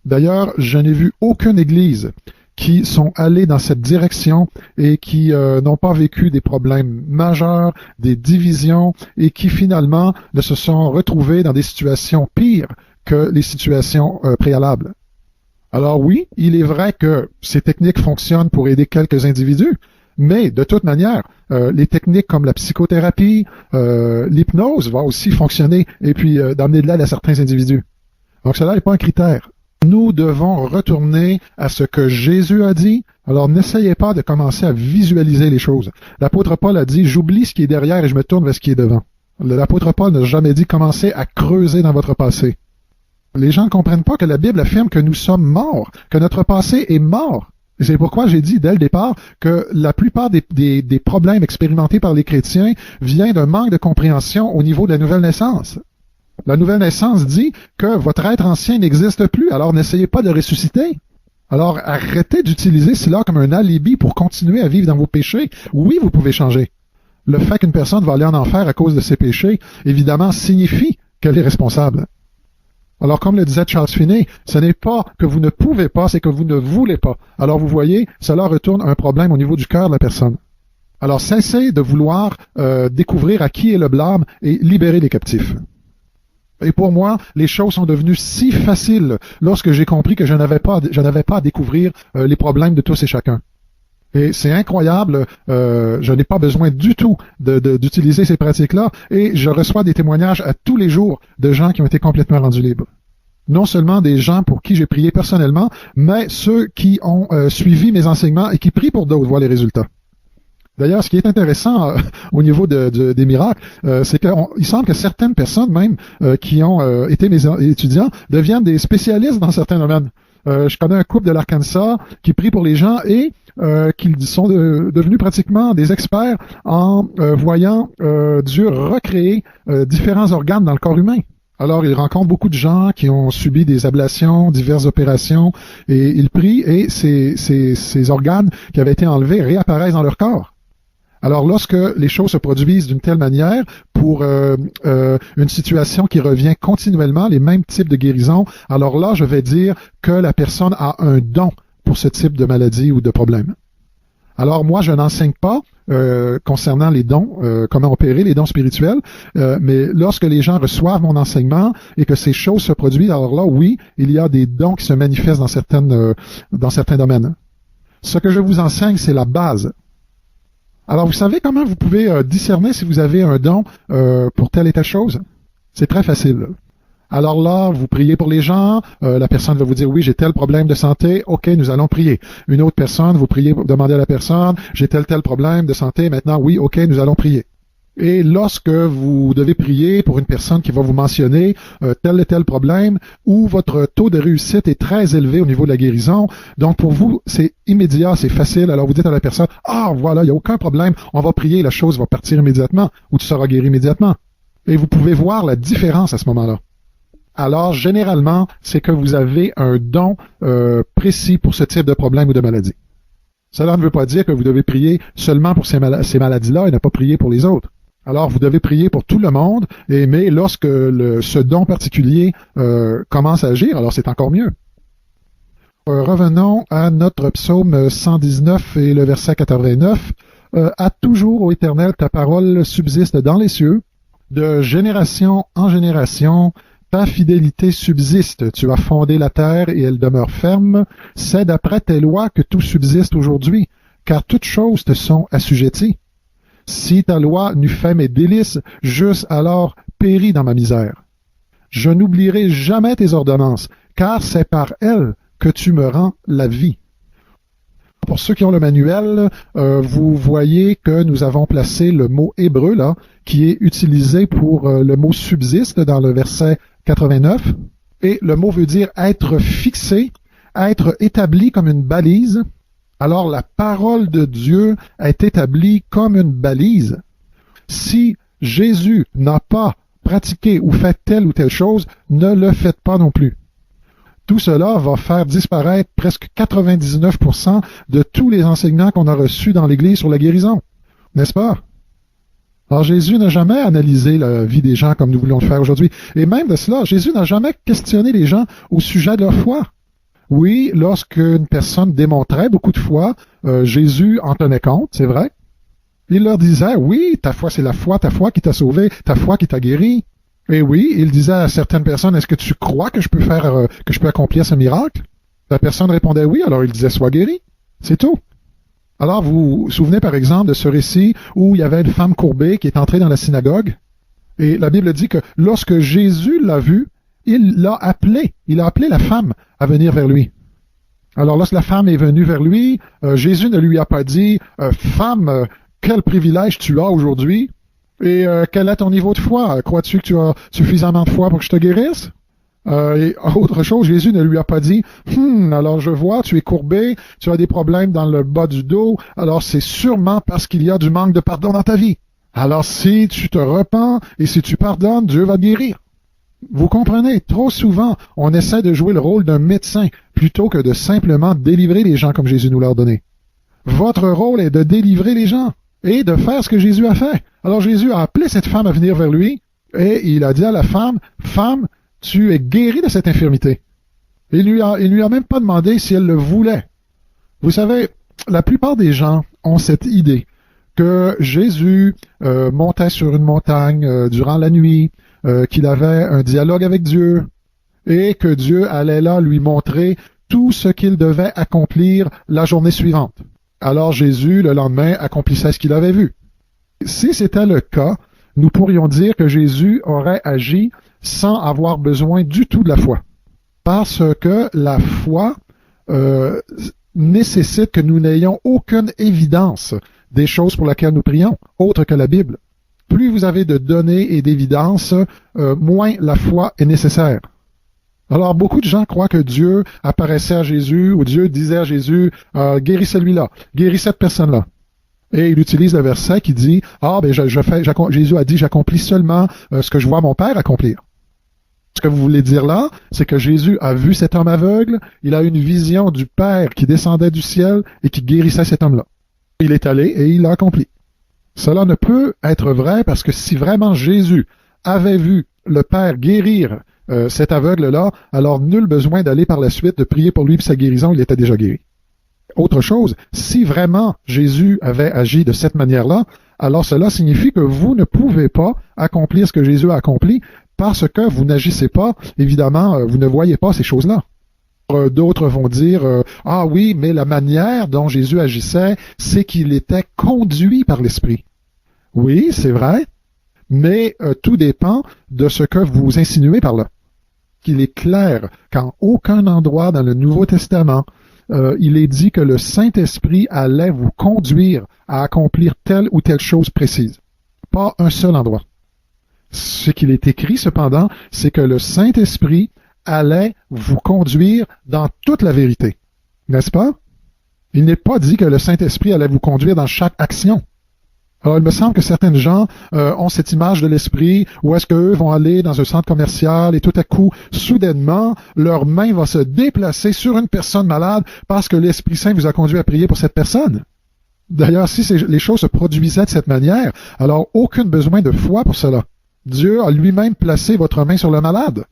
D'ailleurs, je n'ai vu aucune église qui sont allés dans cette direction et qui n'ont pas vécu des problèmes majeurs, des divisions, et qui finalement ne se sont retrouvés dans des situations pires que les situations préalables. Alors oui, il est vrai que ces techniques fonctionnent pour aider quelques individus, mais de toute manière, les techniques comme la psychothérapie, l'hypnose vont aussi fonctionner et puis d'amener de l'aide à certains individus. Donc cela n'est pas un critère. Nous devons retourner à ce que Jésus a dit. Alors n'essayez pas de commencer à visualiser les choses. L'apôtre Paul a dit, j'oublie ce qui est derrière et je me tourne vers ce qui est devant. L'apôtre Paul n'a jamais dit, commencez à creuser dans votre passé. Les gens ne comprennent pas que la Bible affirme que nous sommes morts, que notre passé est mort. Et c'est pourquoi j'ai dit dès le départ que la plupart des problèmes expérimentés par les chrétiens viennent d'un manque de compréhension au niveau de la nouvelle naissance. La nouvelle naissance dit que votre être ancien n'existe plus, alors n'essayez pas de ressusciter. Alors arrêtez d'utiliser cela comme un alibi pour continuer à vivre dans vos péchés. Oui, vous pouvez changer. Le fait qu'une personne va aller en enfer à cause de ses péchés, évidemment, signifie qu'elle est responsable. Alors, comme le disait Charles Finney, ce n'est pas que vous ne pouvez pas, c'est que vous ne voulez pas. Alors, vous voyez, cela retourne à un problème au niveau du cœur de la personne. Alors, cessez de vouloir découvrir à qui est le blâme et libérer les captifs. Et pour moi, les choses sont devenues si faciles lorsque j'ai compris que je n'avais pas à découvrir les problèmes de tous et chacun. Et c'est incroyable, je n'ai pas besoin du tout d'utiliser ces pratiques-là, et je reçois des témoignages à tous les jours de gens qui ont été complètement rendus libres. Non seulement des gens pour qui j'ai prié personnellement, mais ceux qui ont suivi mes enseignements et qui prient pour d'autres voient les résultats. D'ailleurs, ce qui est intéressant au niveau des miracles, c'est qu'il semble que certaines personnes même qui ont été mes étudiants deviennent des spécialistes dans certains domaines. Je connais un couple de l'Arkansas qui prie pour les gens et qui sont devenus pratiquement des experts en voyant Dieu recréer différents organes dans le corps humain. Alors, ils rencontrent beaucoup de gens qui ont subi des ablations, diverses opérations, et ils prient et ces organes qui avaient été enlevés réapparaissent dans leur corps. Alors, lorsque les choses se produisent d'une telle manière, pour une situation qui revient continuellement, les mêmes types de guérisons, alors là, je vais dire que la personne a un don pour ce type de maladie ou de problème. Alors, moi, je n'enseigne pas concernant les dons, comment opérer les dons spirituels, mais lorsque les gens reçoivent mon enseignement et que ces choses se produisent, alors là, oui, il y a des dons qui se manifestent dans certains domaines. Ce que je vous enseigne, c'est la base. Alors, vous savez comment vous pouvez discerner si vous avez un don pour telle et telle chose? C'est très facile. Alors là, vous priez pour les gens, la personne va vous dire, oui, j'ai tel problème de santé, ok, nous allons prier. Une autre personne, vous priez, demandez à la personne, j'ai tel problème de santé, maintenant, oui, ok, nous allons prier. Et lorsque vous devez prier pour une personne qui va vous mentionner tel et tel problème, où votre taux de réussite est très élevé au niveau de la guérison, donc pour vous, c'est immédiat, c'est facile, alors vous dites à la personne, ah, voilà, il n'y a aucun problème, on va prier, la chose va partir immédiatement, ou tu seras guéri immédiatement. Et vous pouvez voir la différence à ce moment-là. Alors, généralement, c'est que vous avez un don précis pour ce type de problème ou de maladie. Cela ne veut pas dire que vous devez prier seulement pour ces maladies-là et ne pas prier pour les autres. Alors, vous devez prier pour tout le monde, mais lorsque ce don particulier commence à agir, alors c'est encore mieux. Revenons à notre psaume 119 et le verset 89. À toujours, ô Éternel, ta parole subsiste dans les cieux, de génération en génération, ta fidélité subsiste. Tu as fondé la terre et elle demeure ferme. C'est d'après tes lois que tout subsiste aujourd'hui, car toutes choses te sont assujetties. Si ta loi n'eût fait mes délices, j'eusse alors péri dans ma misère. Je n'oublierai jamais tes ordonnances, car c'est par elles que tu me rends la vie. Pour ceux qui ont le manuel, vous voyez que nous avons placé le mot hébreu là, qui est utilisé pour le mot subsiste dans le verset 89. Et le mot veut dire être fixé, être établi comme une balise. Alors la parole de Dieu est établie comme une balise. Si Jésus n'a pas pratiqué ou fait telle ou telle chose, ne le faites pas non plus. Tout cela va faire disparaître presque 99% de tous les enseignements qu'on a reçus dans l'Église sur la guérison. N'est-ce pas? Alors Jésus n'a jamais analysé la vie des gens comme nous voulons le faire aujourd'hui. Et même de cela, Jésus n'a jamais questionné les gens au sujet de leur foi. Oui, lorsqu'une personne démontrait beaucoup de foi, Jésus en tenait compte, c'est vrai. Il leur disait, oui, ta foi, c'est la foi, ta foi qui t'a sauvé, ta foi qui t'a guéri. Et oui, il disait à certaines personnes, est-ce que tu crois que je peux accomplir ce miracle? La personne répondait oui, alors il disait, sois guéri. C'est tout. Alors, vous vous souvenez par exemple de ce récit où il y avait une femme courbée qui est entrée dans la synagogue? Et la Bible dit que lorsque Jésus l'a vue, il a appelé la femme à venir vers lui. Alors, lorsque la femme est venue vers lui, Jésus ne lui a pas dit, femme, quel privilège tu as aujourd'hui et quel est ton niveau de foi? Crois-tu que tu as suffisamment de foi pour que je te guérisse? Et autre chose, Jésus ne lui a pas dit, alors je vois, tu es courbé, tu as des problèmes dans le bas du dos, alors c'est sûrement parce qu'il y a du manque de pardon dans ta vie. Alors si tu te repens et si tu pardonnes, Dieu va te guérir. Vous comprenez, trop souvent, on essaie de jouer le rôle d'un médecin plutôt que de simplement délivrer les gens comme Jésus nous l'a ordonné. Votre rôle est de délivrer les gens et de faire ce que Jésus a fait. Alors Jésus a appelé cette femme à venir vers lui et il a dit à la femme, femme, tu es guéri de cette infirmité. Il lui a même pas demandé si elle le voulait. Vous savez, la plupart des gens ont cette idée que Jésus montait sur une montagne durant la nuit, qu'il avait un dialogue avec Dieu et que Dieu allait là lui montrer tout ce qu'il devait accomplir la journée suivante. Alors Jésus, le lendemain, accomplissait ce qu'il avait vu. Si c'était le cas, nous pourrions dire que Jésus aurait agi sans avoir besoin du tout de la foi. Parce que la foi nécessite que nous n'ayons aucune évidence des choses pour lesquelles nous prions, autre que la Bible. Plus vous avez de données et d'évidences, moins la foi est nécessaire. Alors, beaucoup de gens croient que Dieu apparaissait à Jésus ou Dieu disait à Jésus, guéris celui-là, guéris cette personne-là. Et il utilise le verset qui dit, Jésus a dit, j'accomplis seulement ce que je vois mon Père accomplir. Ce que vous voulez dire là, c'est que Jésus a vu cet homme aveugle, il a une vision du Père qui descendait du ciel et qui guérissait cet homme-là. Il est allé et il l'a accompli. Cela ne peut être vrai parce que si vraiment Jésus avait vu le Père guérir cet aveugle-là, alors nul besoin d'aller par la suite de prier pour lui pour sa guérison, il était déjà guéri. Autre chose, si vraiment Jésus avait agi de cette manière-là, alors cela signifie que vous ne pouvez pas accomplir ce que Jésus a accompli parce que vous n'agissez pas, évidemment, vous ne voyez pas ces choses-là. D'autres vont dire, ah oui, mais la manière dont Jésus agissait, c'est qu'il était conduit par l'Esprit. Oui, c'est vrai, mais tout dépend de ce que vous insinuez par là. Il est clair qu'en aucun endroit dans le Nouveau Testament, il est dit que le Saint-Esprit allait vous conduire à accomplir telle ou telle chose précise. Pas un seul endroit. Ce qu'il est écrit, cependant, c'est que le Saint-Esprit allait vous conduire dans toute la vérité. N'est-ce pas? Il n'est pas dit que le Saint-Esprit allait vous conduire dans chaque action. Alors, il me semble que certaines gens ont cette image de l'esprit où est-ce qu'eux vont aller dans un centre commercial et tout à coup, soudainement, leur main va se déplacer sur une personne malade parce que l'Esprit Saint vous a conduit à prier pour cette personne. D'ailleurs, si les choses se produisaient de cette manière, alors aucun besoin de foi pour cela. Dieu a lui-même placé votre main sur le malade.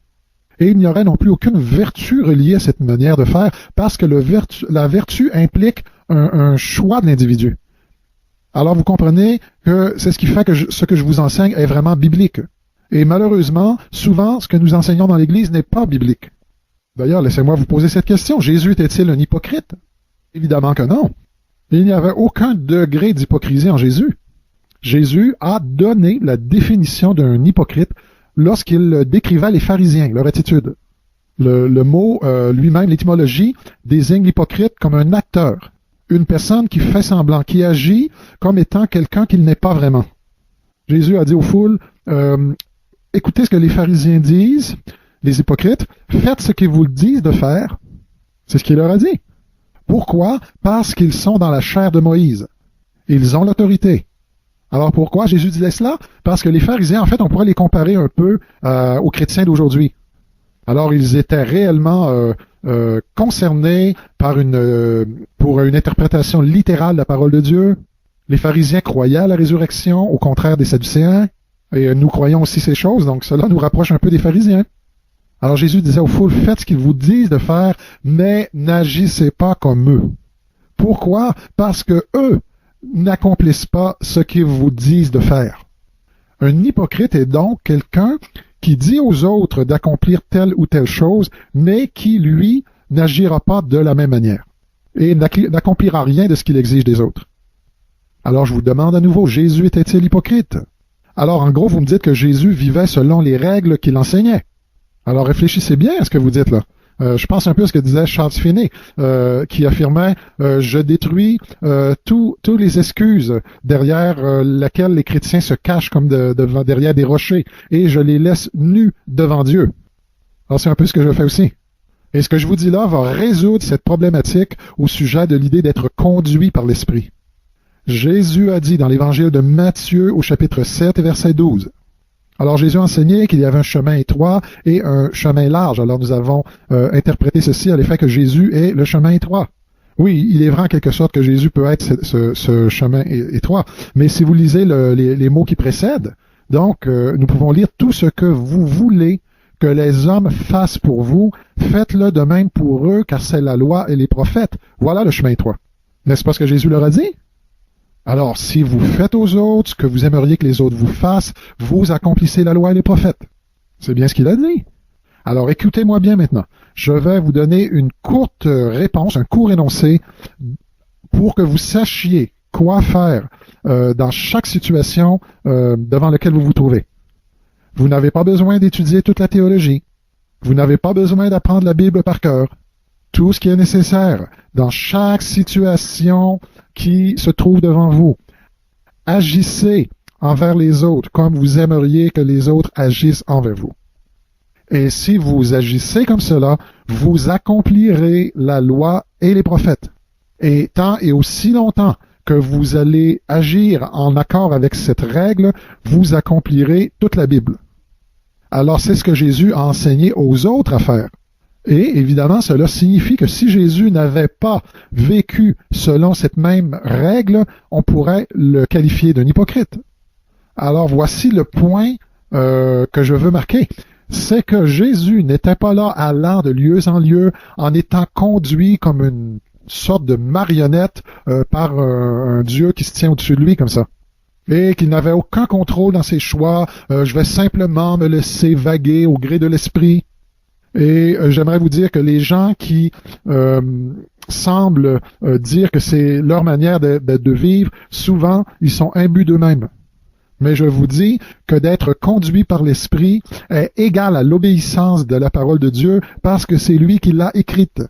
Et il n'y aurait non plus aucune vertu reliée à cette manière de faire parce que la vertu implique un choix de l'individu. Alors vous comprenez que c'est ce qui fait que ce que je vous enseigne est vraiment biblique. Et malheureusement, souvent, ce que nous enseignons dans l'Église n'est pas biblique. D'ailleurs, laissez-moi vous poser cette question. Jésus était-il un hypocrite? Évidemment que non. Il n'y avait aucun degré d'hypocrisie en Jésus. Jésus a donné la définition d'un hypocrite lorsqu'il décrivait les pharisiens, leur attitude. Le mot lui-même, l'étymologie, désigne l'hypocrite comme un acteur, une personne qui fait semblant, qui agit comme étant quelqu'un qu'il n'est pas vraiment. Jésus a dit aux foules, écoutez ce que les pharisiens disent, les hypocrites, faites ce qu'ils vous disent de faire. C'est ce qu'il leur a dit. Pourquoi? Parce qu'ils sont dans la chair de Moïse. Ils ont l'autorité. Alors pourquoi Jésus disait cela? Parce que les pharisiens, en fait, on pourrait les comparer un peu aux chrétiens d'aujourd'hui. Alors ils étaient réellement concernés pour une interprétation littérale de la parole de Dieu. Les pharisiens croyaient à la résurrection, au contraire des Sadducéens, et nous croyons aussi ces choses, donc cela nous rapproche un peu des pharisiens. Alors Jésus disait aux foules, faites ce qu'ils vous disent de faire, mais n'agissez pas comme eux. Pourquoi? Parce que eux n'accomplissent pas ce qu'ils vous disent de faire. Un hypocrite est donc quelqu'un qui dit aux autres d'accomplir telle ou telle chose, mais qui, lui, n'agira pas de la même manière et n'accomplira rien de ce qu'il exige des autres. Alors je vous demande à nouveau, Jésus était-il hypocrite? Alors en gros, vous me dites que Jésus vivait selon les règles qu'il enseignait. Alors réfléchissez bien à ce que vous dites là. Je pense un peu à ce que disait Charles Finney, qui affirmait je détruis tous les excuses derrière lesquelles les chrétiens se cachent comme derrière des rochers, et je les laisse nus devant Dieu. Alors c'est un peu ce que je fais aussi. Et ce que je vous dis là va résoudre cette problématique au sujet de l'idée d'être conduit par l'Esprit. Jésus a dit dans l'évangile de Matthieu au chapitre 7 et verset 12. Alors Jésus a enseigné qu'il y avait un chemin étroit et un chemin large. Alors nous avons interprété ceci à l'effet que Jésus est le chemin étroit. Oui, il est vrai en quelque sorte que Jésus peut être ce chemin étroit, mais si vous lisez les mots qui précèdent, donc nous pouvons lire tout ce que vous voulez que les hommes fassent pour vous, faites-le de même pour eux, car c'est la loi et les prophètes. Voilà le chemin étroit. N'est-ce pas ce que Jésus leur a dit? Alors, si vous faites aux autres ce que vous aimeriez que les autres vous fassent, vous accomplissez la loi et les prophètes. C'est bien ce qu'il a dit. Alors, écoutez-moi bien maintenant. Je vais vous donner une courte réponse, un court énoncé, pour que vous sachiez quoi faire dans chaque situation devant laquelle vous vous trouvez. Vous n'avez pas besoin d'étudier toute la théologie. Vous n'avez pas besoin d'apprendre la Bible par cœur. Tout ce qui est nécessaire dans chaque situation qui se trouve devant vous. Agissez envers les autres comme vous aimeriez que les autres agissent envers vous. Et si vous agissez comme cela, vous accomplirez la loi et les prophètes. Et tant et aussi longtemps que vous allez agir en accord avec cette règle, vous accomplirez toute la Bible. Alors c'est ce que Jésus a enseigné aux autres à faire. Et évidemment, cela signifie que si Jésus n'avait pas vécu selon cette même règle, on pourrait le qualifier d'un hypocrite. Alors voici le point que je veux marquer. C'est que Jésus n'était pas là allant de lieu en lieu en étant conduit comme une sorte de marionnette par un Dieu qui se tient au-dessus de lui comme ça. Et qu'il n'avait aucun contrôle dans ses choix. Je vais simplement me laisser vaguer au gré de l'esprit. Et j'aimerais vous dire que les gens qui semblent dire que c'est leur manière de vivre, souvent, ils sont imbus d'eux-mêmes. Mais je vous dis que d'être conduit par l'Esprit est égal à l'obéissance de la parole de Dieu parce que c'est lui qui l'a écrite.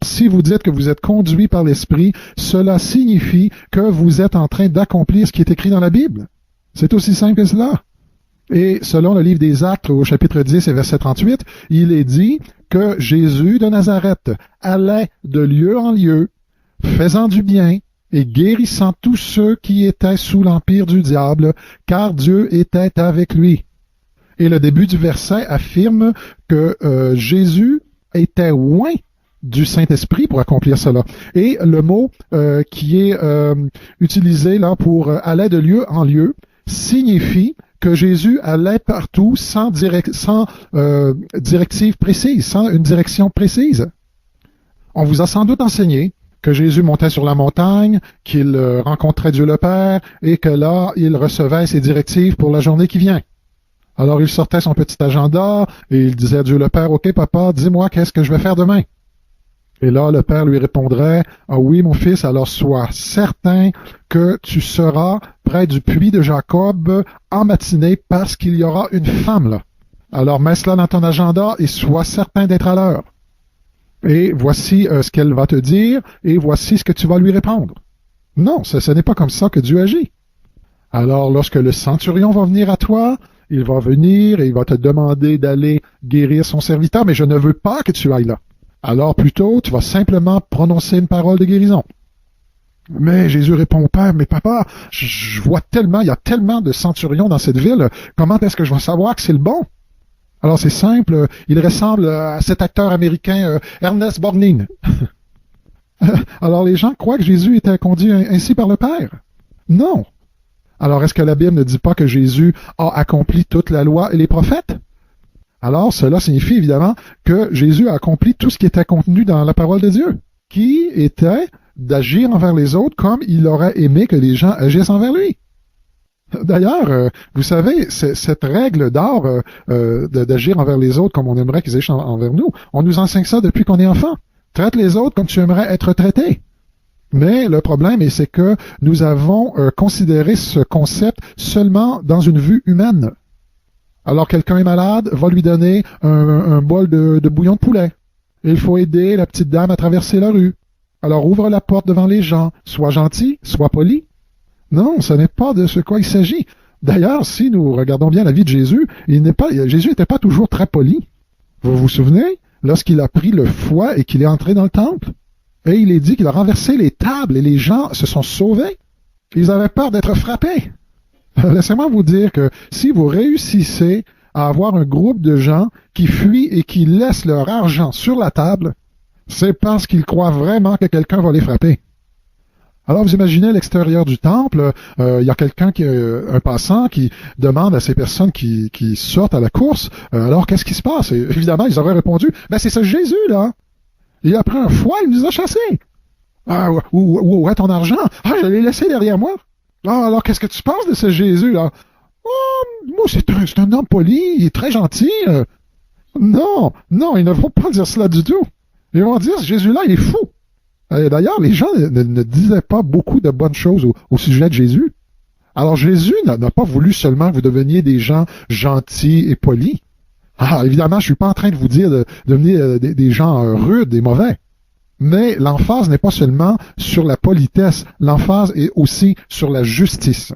Si vous dites que vous êtes conduit par l'Esprit, cela signifie que vous êtes en train d'accomplir ce qui est écrit dans la Bible. C'est aussi simple que cela. Et selon le livre des Actes, au chapitre 10 et verset 38, il est dit que Jésus de Nazareth allait de lieu en lieu, faisant du bien et guérissant tous ceux qui étaient sous l'empire du diable, car Dieu était avec lui. Et le début du verset affirme que Jésus était loin du Saint-Esprit pour accomplir cela. Et le mot qui est utilisé là pour aller de lieu en lieu signifie que Jésus allait partout sans directive précise, sans une direction précise. On vous a sans doute enseigné que Jésus montait sur la montagne, qu'il rencontrait Dieu le Père et que là, il recevait ses directives pour la journée qui vient. Alors il sortait son petit agenda et il disait à Dieu le Père, « Ok papa, dis-moi qu'est-ce que je vais faire demain ?» Et là, le Père lui répondrait, « Ah oui, mon fils, alors sois certain que tu seras près du puits de Jacob en matinée parce qu'il y aura une femme là. Alors mets cela dans ton agenda et sois certain d'être à l'heure. Et voici ce qu'elle va te dire et voici ce que tu vas lui répondre. » Non, ce n'est pas comme ça que Dieu agit. Alors lorsque le centurion va venir à toi, il va venir et il va te demander d'aller guérir son serviteur, mais je ne veux pas que tu ailles là. Alors plutôt, tu vas simplement prononcer une parole de guérison. Mais Jésus répond au Père, « Mais papa, je vois tellement, il y a tellement de centurions dans cette ville, comment est-ce que je vais savoir que c'est le bon? » Alors c'est simple, il ressemble à cet acteur américain Ernest Borgnine. Alors les gens croient que Jésus était conduit ainsi par le Père. Non. Alors est-ce que la Bible ne dit pas que Jésus a accompli toute la loi et les prophètes? Alors, cela signifie évidemment que Jésus a accompli tout ce qui était contenu dans la parole de Dieu, qui était d'agir envers les autres comme il aurait aimé que les gens agissent envers lui. D'ailleurs, vous savez, cette règle d'or d'agir envers les autres comme on aimerait qu'ils agissent envers nous, on nous enseigne ça depuis qu'on est enfant. Traite les autres comme tu aimerais être traité. Mais le problème, c'est que nous avons considéré ce concept seulement dans une vue humaine. Alors, quelqu'un est malade, va lui donner un bol de bouillon de poulet. Il faut aider la petite dame à traverser la rue. Alors, ouvre la porte devant les gens. Sois gentil, sois poli. Non, ce n'est pas de ce quoi il s'agit. D'ailleurs, si nous regardons bien la vie de Jésus, Jésus n'était pas toujours très poli. Vous vous souvenez, lorsqu'il a pris le fouet et qu'il est entré dans le temple, et il est dit qu'il a renversé les tables et les gens se sont sauvés. Ils avaient peur d'être frappés. Laissez-moi vous dire que si vous réussissez à avoir un groupe de gens qui fuient et qui laissent leur argent sur la table, c'est parce qu'ils croient vraiment que quelqu'un va les frapper. Alors vous imaginez à l'extérieur du temple, il y a quelqu'un un passant qui demande à ces personnes qui sortent à la course, alors qu'est-ce qui se passe? Et évidemment, ils auraient répondu, ben c'est ce Jésus là. Il a pris un fouet, il nous a chassés. Ah, où est ton argent? Ah, je l'ai laissé derrière moi. Ah, alors qu'est-ce que tu penses de ce Jésus là? Oh, moi c'est un homme poli, il est très gentil. Non, ils ne vont pas dire cela du tout. Ils vont dire, ce Jésus-là, il est fou. D'ailleurs, les gens ne disaient pas beaucoup de bonnes choses au sujet de Jésus. Alors, Jésus n'a pas voulu seulement que vous deveniez des gens gentils et polis. Ah, évidemment, je suis pas en train de vous dire de devenir des gens rudes et mauvais. Mais l'emphase n'est pas seulement sur la politesse, l'emphase est aussi sur la justice.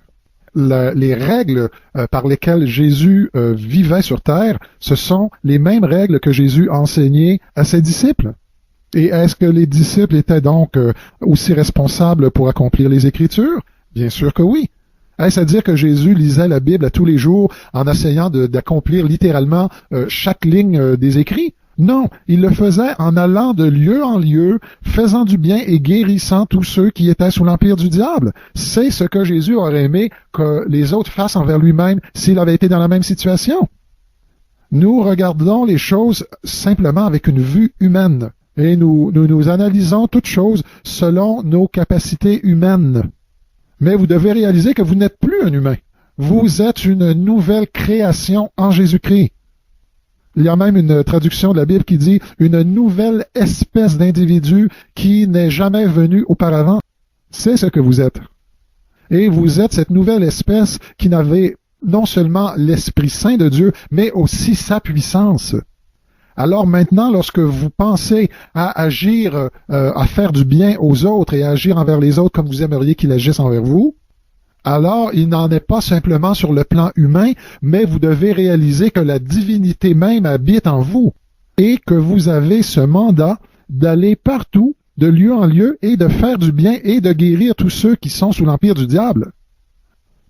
Les règles par lesquelles Jésus vivait sur terre, ce sont les mêmes règles que Jésus a enseignées à ses disciples. Et est-ce que les disciples étaient donc aussi responsables pour accomplir les Écritures? Bien sûr que oui. Est-ce à dire que Jésus lisait la Bible à tous les jours en essayant d'accomplir littéralement chaque ligne des écrits? Non, il le faisait en allant de lieu en lieu, faisant du bien et guérissant tous ceux qui étaient sous l'empire du diable. C'est ce que Jésus aurait aimé que les autres fassent envers lui-même s'il avait été dans la même situation. Nous regardons les choses simplement avec une vue humaine et nous analysons toutes choses selon nos capacités humaines. Mais vous devez réaliser que vous n'êtes plus un humain. Vous êtes une nouvelle création en Jésus-Christ. Il y a même une traduction de la Bible qui dit « une nouvelle espèce d'individu qui n'est jamais venu auparavant ». C'est ce que vous êtes. Et vous êtes cette nouvelle espèce qui n'avait non seulement l'Esprit Saint de Dieu, mais aussi sa puissance. Alors maintenant, lorsque vous pensez à agir, à faire du bien aux autres et à agir envers les autres comme vous aimeriez qu'ils agissent envers vous, alors il n'en est pas simplement sur le plan humain, mais vous devez réaliser que la divinité même habite en vous et que vous avez ce mandat d'aller partout, de lieu en lieu, et de faire du bien et de guérir tous ceux qui sont sous l'empire du diable.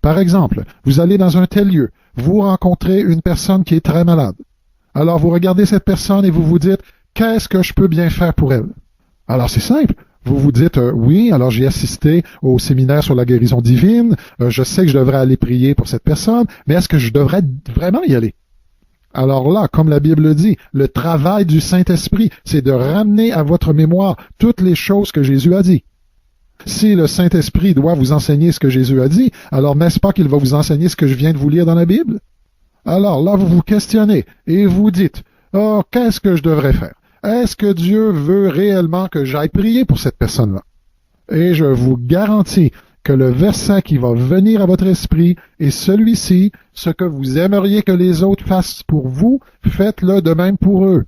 Par exemple, vous allez dans un tel lieu, vous rencontrez une personne qui est très malade. Alors vous regardez cette personne et vous vous dites, qu'est-ce que je peux bien faire pour elle? Alors c'est simple. Vous vous dites, oui, alors j'ai assisté au séminaire sur la guérison divine, je sais que je devrais aller prier pour cette personne, mais est-ce que je devrais vraiment y aller? Alors là, comme la Bible le dit, le travail du Saint-Esprit, c'est de ramener à votre mémoire toutes les choses que Jésus a dit. Si le Saint-Esprit doit vous enseigner ce que Jésus a dit, alors n'est-ce pas qu'il va vous enseigner ce que je viens de vous lire dans la Bible? Alors là, vous vous questionnez et vous dites, oh, qu'est-ce que je devrais faire? Est-ce que Dieu veut réellement que j'aille prier pour cette personne-là? Et je vous garantis que le verset qui va venir à votre esprit est celui-ci, ce que vous aimeriez que les autres fassent pour vous, faites-le de même pour eux.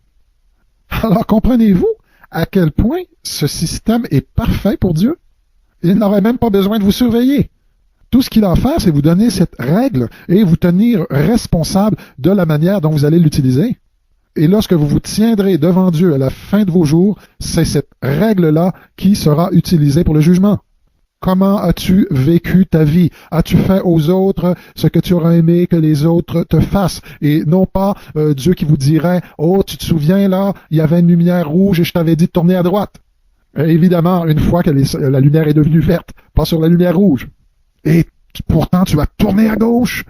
Alors comprenez-vous à quel point ce système est parfait pour Dieu? Il n'aurait même pas besoin de vous surveiller. Tout ce qu'il a à faire, c'est vous donner cette règle et vous tenir responsable de la manière dont vous allez l'utiliser. Et lorsque vous vous tiendrez devant Dieu à la fin de vos jours, c'est cette règle-là qui sera utilisée pour le jugement. Comment as-tu vécu ta vie? As-tu fait aux autres ce que tu aurais aimé que les autres te fassent? Et non pas Dieu qui vous dirait, oh, tu te souviens là, il y avait une lumière rouge et je t'avais dit de tourner à droite. Et évidemment, une fois que la lumière est devenue verte, pas sur la lumière rouge. Et pourtant, tu vas tourner à gauche.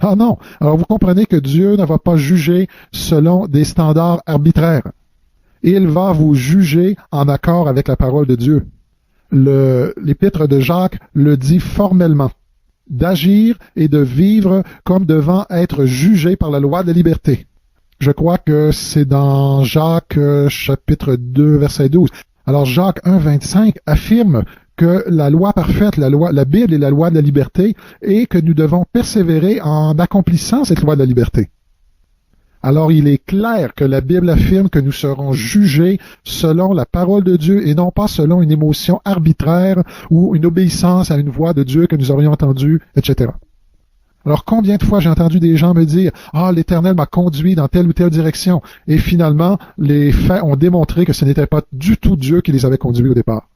Ah non. Alors vous comprenez que Dieu ne va pas juger selon des standards arbitraires. Il va vous juger en accord avec la parole de Dieu. L'épître de Jacques le dit formellement, d'agir et de vivre comme devant être jugé par la loi de la liberté. Je crois que c'est dans Jacques chapitre 2, verset 12. Alors Jacques 1, 25 affirme que la loi parfaite, la Bible est la loi de la liberté et que nous devons persévérer en accomplissant cette loi de la liberté. Alors il est clair que la Bible affirme que nous serons jugés selon la parole de Dieu et non pas selon une émotion arbitraire ou une obéissance à une voix de Dieu que nous aurions entendue, etc. Alors combien de fois j'ai entendu des gens me dire « Ah, l'Éternel m'a conduit dans telle ou telle direction » et finalement les faits ont démontré que ce n'était pas du tout Dieu qui les avait conduits au départ.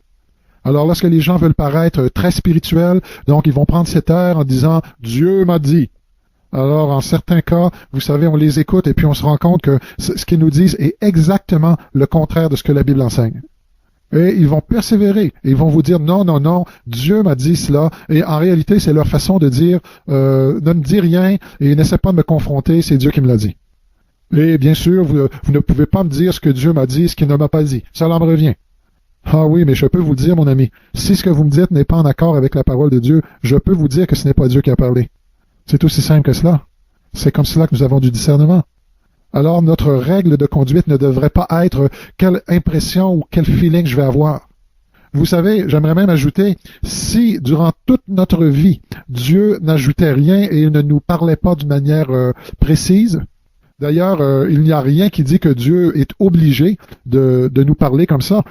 Alors lorsque les gens veulent paraître très spirituels, donc ils vont prendre cet air en disant « Dieu m'a dit ». Alors en certains cas, vous savez, on les écoute et puis on se rend compte que ce qu'ils nous disent est exactement le contraire de ce que la Bible enseigne. Et ils vont persévérer et ils vont vous dire « Non, non, non, Dieu m'a dit cela ». Et en réalité, c'est leur façon de dire « Ne me dis rien et n'essaie pas de me confronter, c'est Dieu qui me l'a dit ». Et bien sûr, vous ne pouvez pas me dire ce que Dieu m'a dit, ce qu'il ne m'a pas dit. Ça me revient. Ah oui, mais je peux vous le dire, mon ami, si ce que vous me dites n'est pas en accord avec la parole de Dieu, je peux vous dire que ce n'est pas Dieu qui a parlé. C'est aussi simple que cela. C'est comme cela que nous avons du discernement. Alors notre règle de conduite ne devrait pas être quelle impression ou quel feeling je vais avoir. Vous savez, j'aimerais même ajouter, si durant toute notre vie, Dieu n'ajoutait rien et il ne nous parlait pas d'une manière précise, d'ailleurs, il n'y a rien qui dit que Dieu est obligé de nous parler comme ça.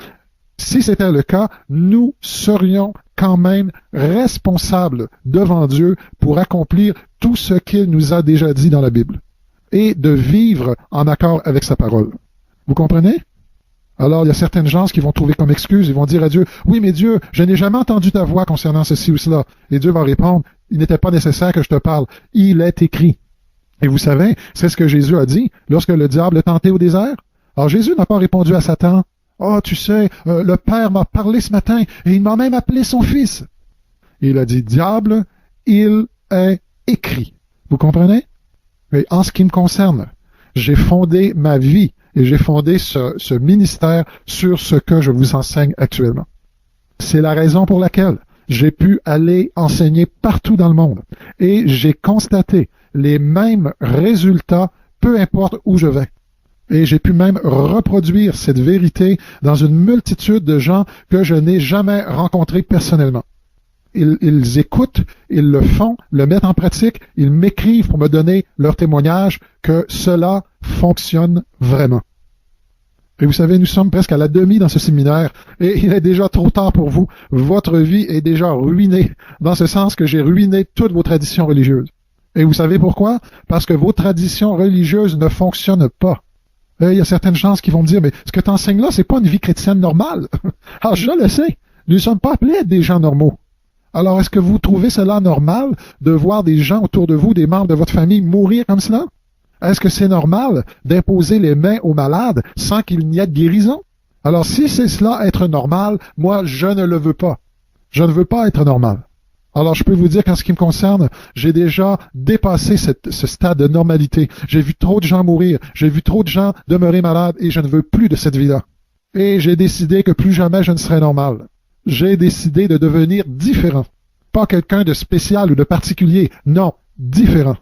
Si c'était le cas, nous serions quand même responsables devant Dieu pour accomplir tout ce qu'il nous a déjà dit dans la Bible et de vivre en accord avec sa parole. Vous comprenez? Alors, il y a certaines gens qui vont trouver comme excuse, ils vont dire à Dieu, « Oui, mais Dieu, je n'ai jamais entendu ta voix concernant ceci ou cela. » Et Dieu va répondre, « Il n'était pas nécessaire que je te parle. Il est écrit. » Et vous savez, c'est ce que Jésus a dit lorsque le diable est tenté au désert. Alors, Jésus n'a pas répondu à Satan, « Oh, tu sais, le Père m'a parlé ce matin et il m'a même appelé son fils. » Il a dit, « Diable, il est écrit. » Vous comprenez? Mais en ce qui me concerne, j'ai fondé ma vie et j'ai fondé ce ministère sur ce que je vous enseigne actuellement. C'est la raison pour laquelle j'ai pu aller enseigner partout dans le monde et j'ai constaté les mêmes résultats, peu importe où je vais. Et j'ai pu même reproduire cette vérité dans une multitude de gens que je n'ai jamais rencontrés personnellement. Ils écoutent, ils le font, le mettent en pratique, ils m'écrivent pour me donner leur témoignage que cela fonctionne vraiment. Et vous savez, nous sommes presque à la demi dans ce séminaire et il est déjà trop tard pour vous. Votre vie est déjà ruinée, dans ce sens que j'ai ruiné toutes vos traditions religieuses. Et vous savez pourquoi? Parce que vos traditions religieuses ne fonctionnent pas. Il y a certaines gens qui vont me dire, mais ce que tu enseignes là, c'est pas une vie chrétienne normale. Alors, je le sais. Nous ne sommes pas appelés à être des gens normaux. Alors, est-ce que vous trouvez cela normal de voir des gens autour de vous, des membres de votre famille, mourir comme cela? Est-ce que c'est normal d'imposer les mains aux malades sans qu'il n'y ait de guérison? Alors, si c'est cela être normal, moi, je ne le veux pas. Je ne veux pas être normal. Alors, je peux vous dire qu'en ce qui me concerne, j'ai déjà dépassé ce stade de normalité. J'ai vu trop de gens mourir, j'ai vu trop de gens demeurer malades et je ne veux plus de cette vie-là. Et j'ai décidé que plus jamais je ne serai normal. J'ai décidé de devenir différent. Pas quelqu'un de spécial ou de particulier, non, différent.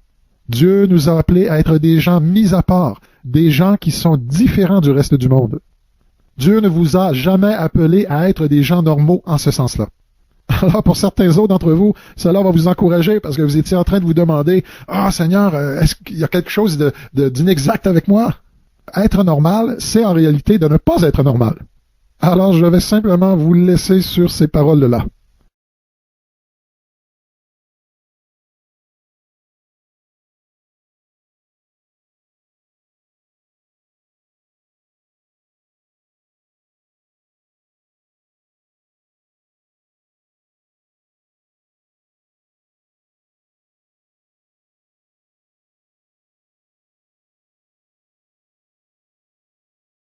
Dieu nous a appelés à être des gens mis à part, des gens qui sont différents du reste du monde. Dieu ne vous a jamais appelés à être des gens normaux en ce sens-là. Alors, pour certains autres d'entre vous, cela va vous encourager parce que vous étiez en train de vous demander « Ah, Seigneur, est-ce qu'il y a quelque chose d'inexact avec moi? » Être normal, c'est en réalité de ne pas être normal. Alors, je vais simplement vous laisser sur ces paroles-là.